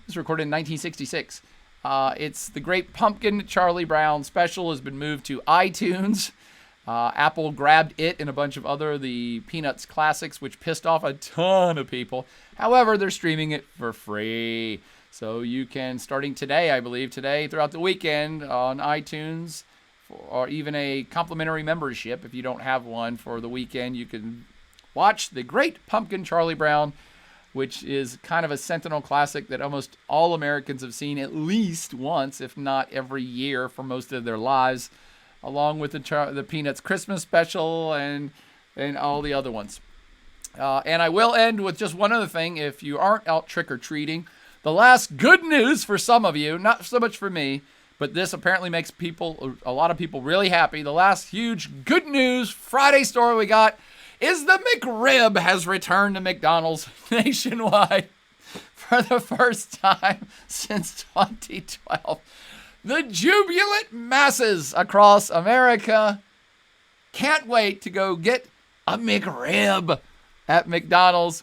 It's recorded in 1966. It's the Great Pumpkin Charlie Brown special has been moved to iTunes. Apple grabbed it and a bunch of the Peanuts classics, which pissed off a ton of people. However, they're streaming it for free. So you can, starting today, I believe, throughout the weekend on iTunes, or even a complimentary membership. If you don't have one for the weekend, you can watch the Great Pumpkin Charlie Brown, which is kind of a Sentinel classic that almost all Americans have seen at least once, if not every year, for most of their lives, along with the Peanuts Christmas special and all the other ones. And I will end with just one other thing. If you aren't out trick-or-treating, the last good news for some of you, not so much for me, but this apparently makes a lot of people really happy. The last huge good news Friday story we got is the Mcrib has returned to McDonald's nationwide for the first time since 2012. The jubilant masses across America can't wait to go get a Mcrib at McDonald's.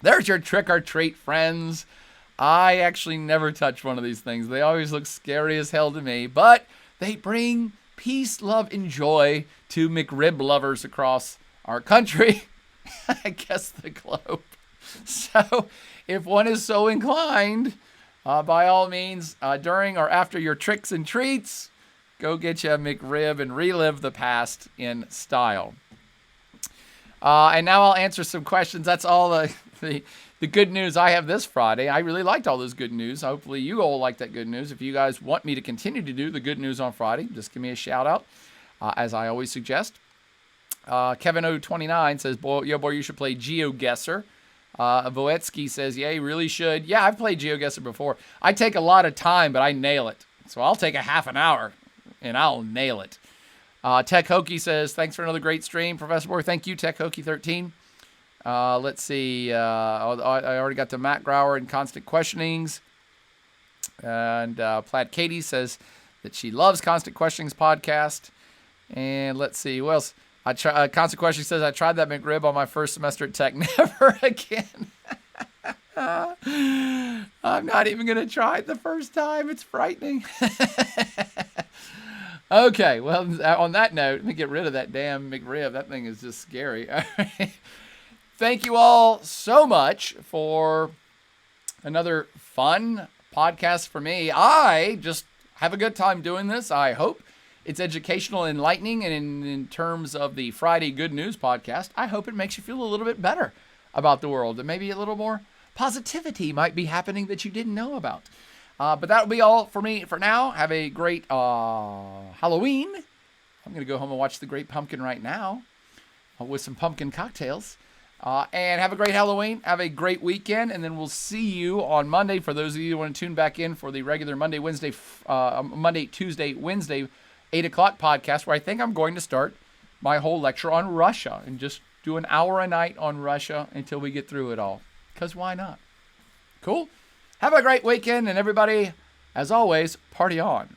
There's your trick-or-treat, friends. I actually never touch one of these things. They always look scary as hell to me, but they bring peace, love, and joy to Mcrib lovers across our country, I guess the globe. So if one is so inclined, by all means, during or after your tricks and treats, go get you a Mcrib and relive the past in style. And now I'll answer some questions. That's all the good news I have this Friday. I really liked all those good news. Hopefully you all like that good news. If you guys want me to continue to do the good news on Friday, just give me a shout out, as I always suggest. Kevin029 says, boy, you should play GeoGuessr. Voetsky says, yeah, you really should. Yeah, I've played GeoGuessr before. I take a lot of time, but I nail it. So I'll take a half an hour, and I'll nail it. Tech Hokey says, thanks for another great stream, Professor Bohr. Thank you, Tech Hokey 13. Let's see. I already got to Matt Grauer and Constant Questionings. And Plaid Katie says that she loves Constant Questionings podcast. And let's see, who else? Constant Question says, I tried that Mcrib on my first semester at Tech. Never again. I'm not even going to try it the first time. It's frightening. Okay, well, on that note, let me get rid of that damn Mcrib. That thing is just scary. All right. Thank you all so much for another fun podcast for me. I just have a good time doing this. I hope it's educational, enlightening, and in terms of the Friday Good News podcast, I hope it makes you feel a little bit better about the world, and maybe a little more positivity might be happening that you didn't know about. But that'll be all for me for now. Have a great Halloween. I'm going to go home and watch The Great Pumpkin right now with some pumpkin cocktails. And have a great Halloween. Have a great weekend. And then we'll see you on Monday. For those of you who want to tune back in for the regular Monday, Tuesday, Wednesday, 8 o'clock podcast, where I think I'm going to start my whole lecture on Russia and just do an hour a night on Russia until we get through it all. Because why not? Cool. Have a great weekend, and everybody, as always, party on.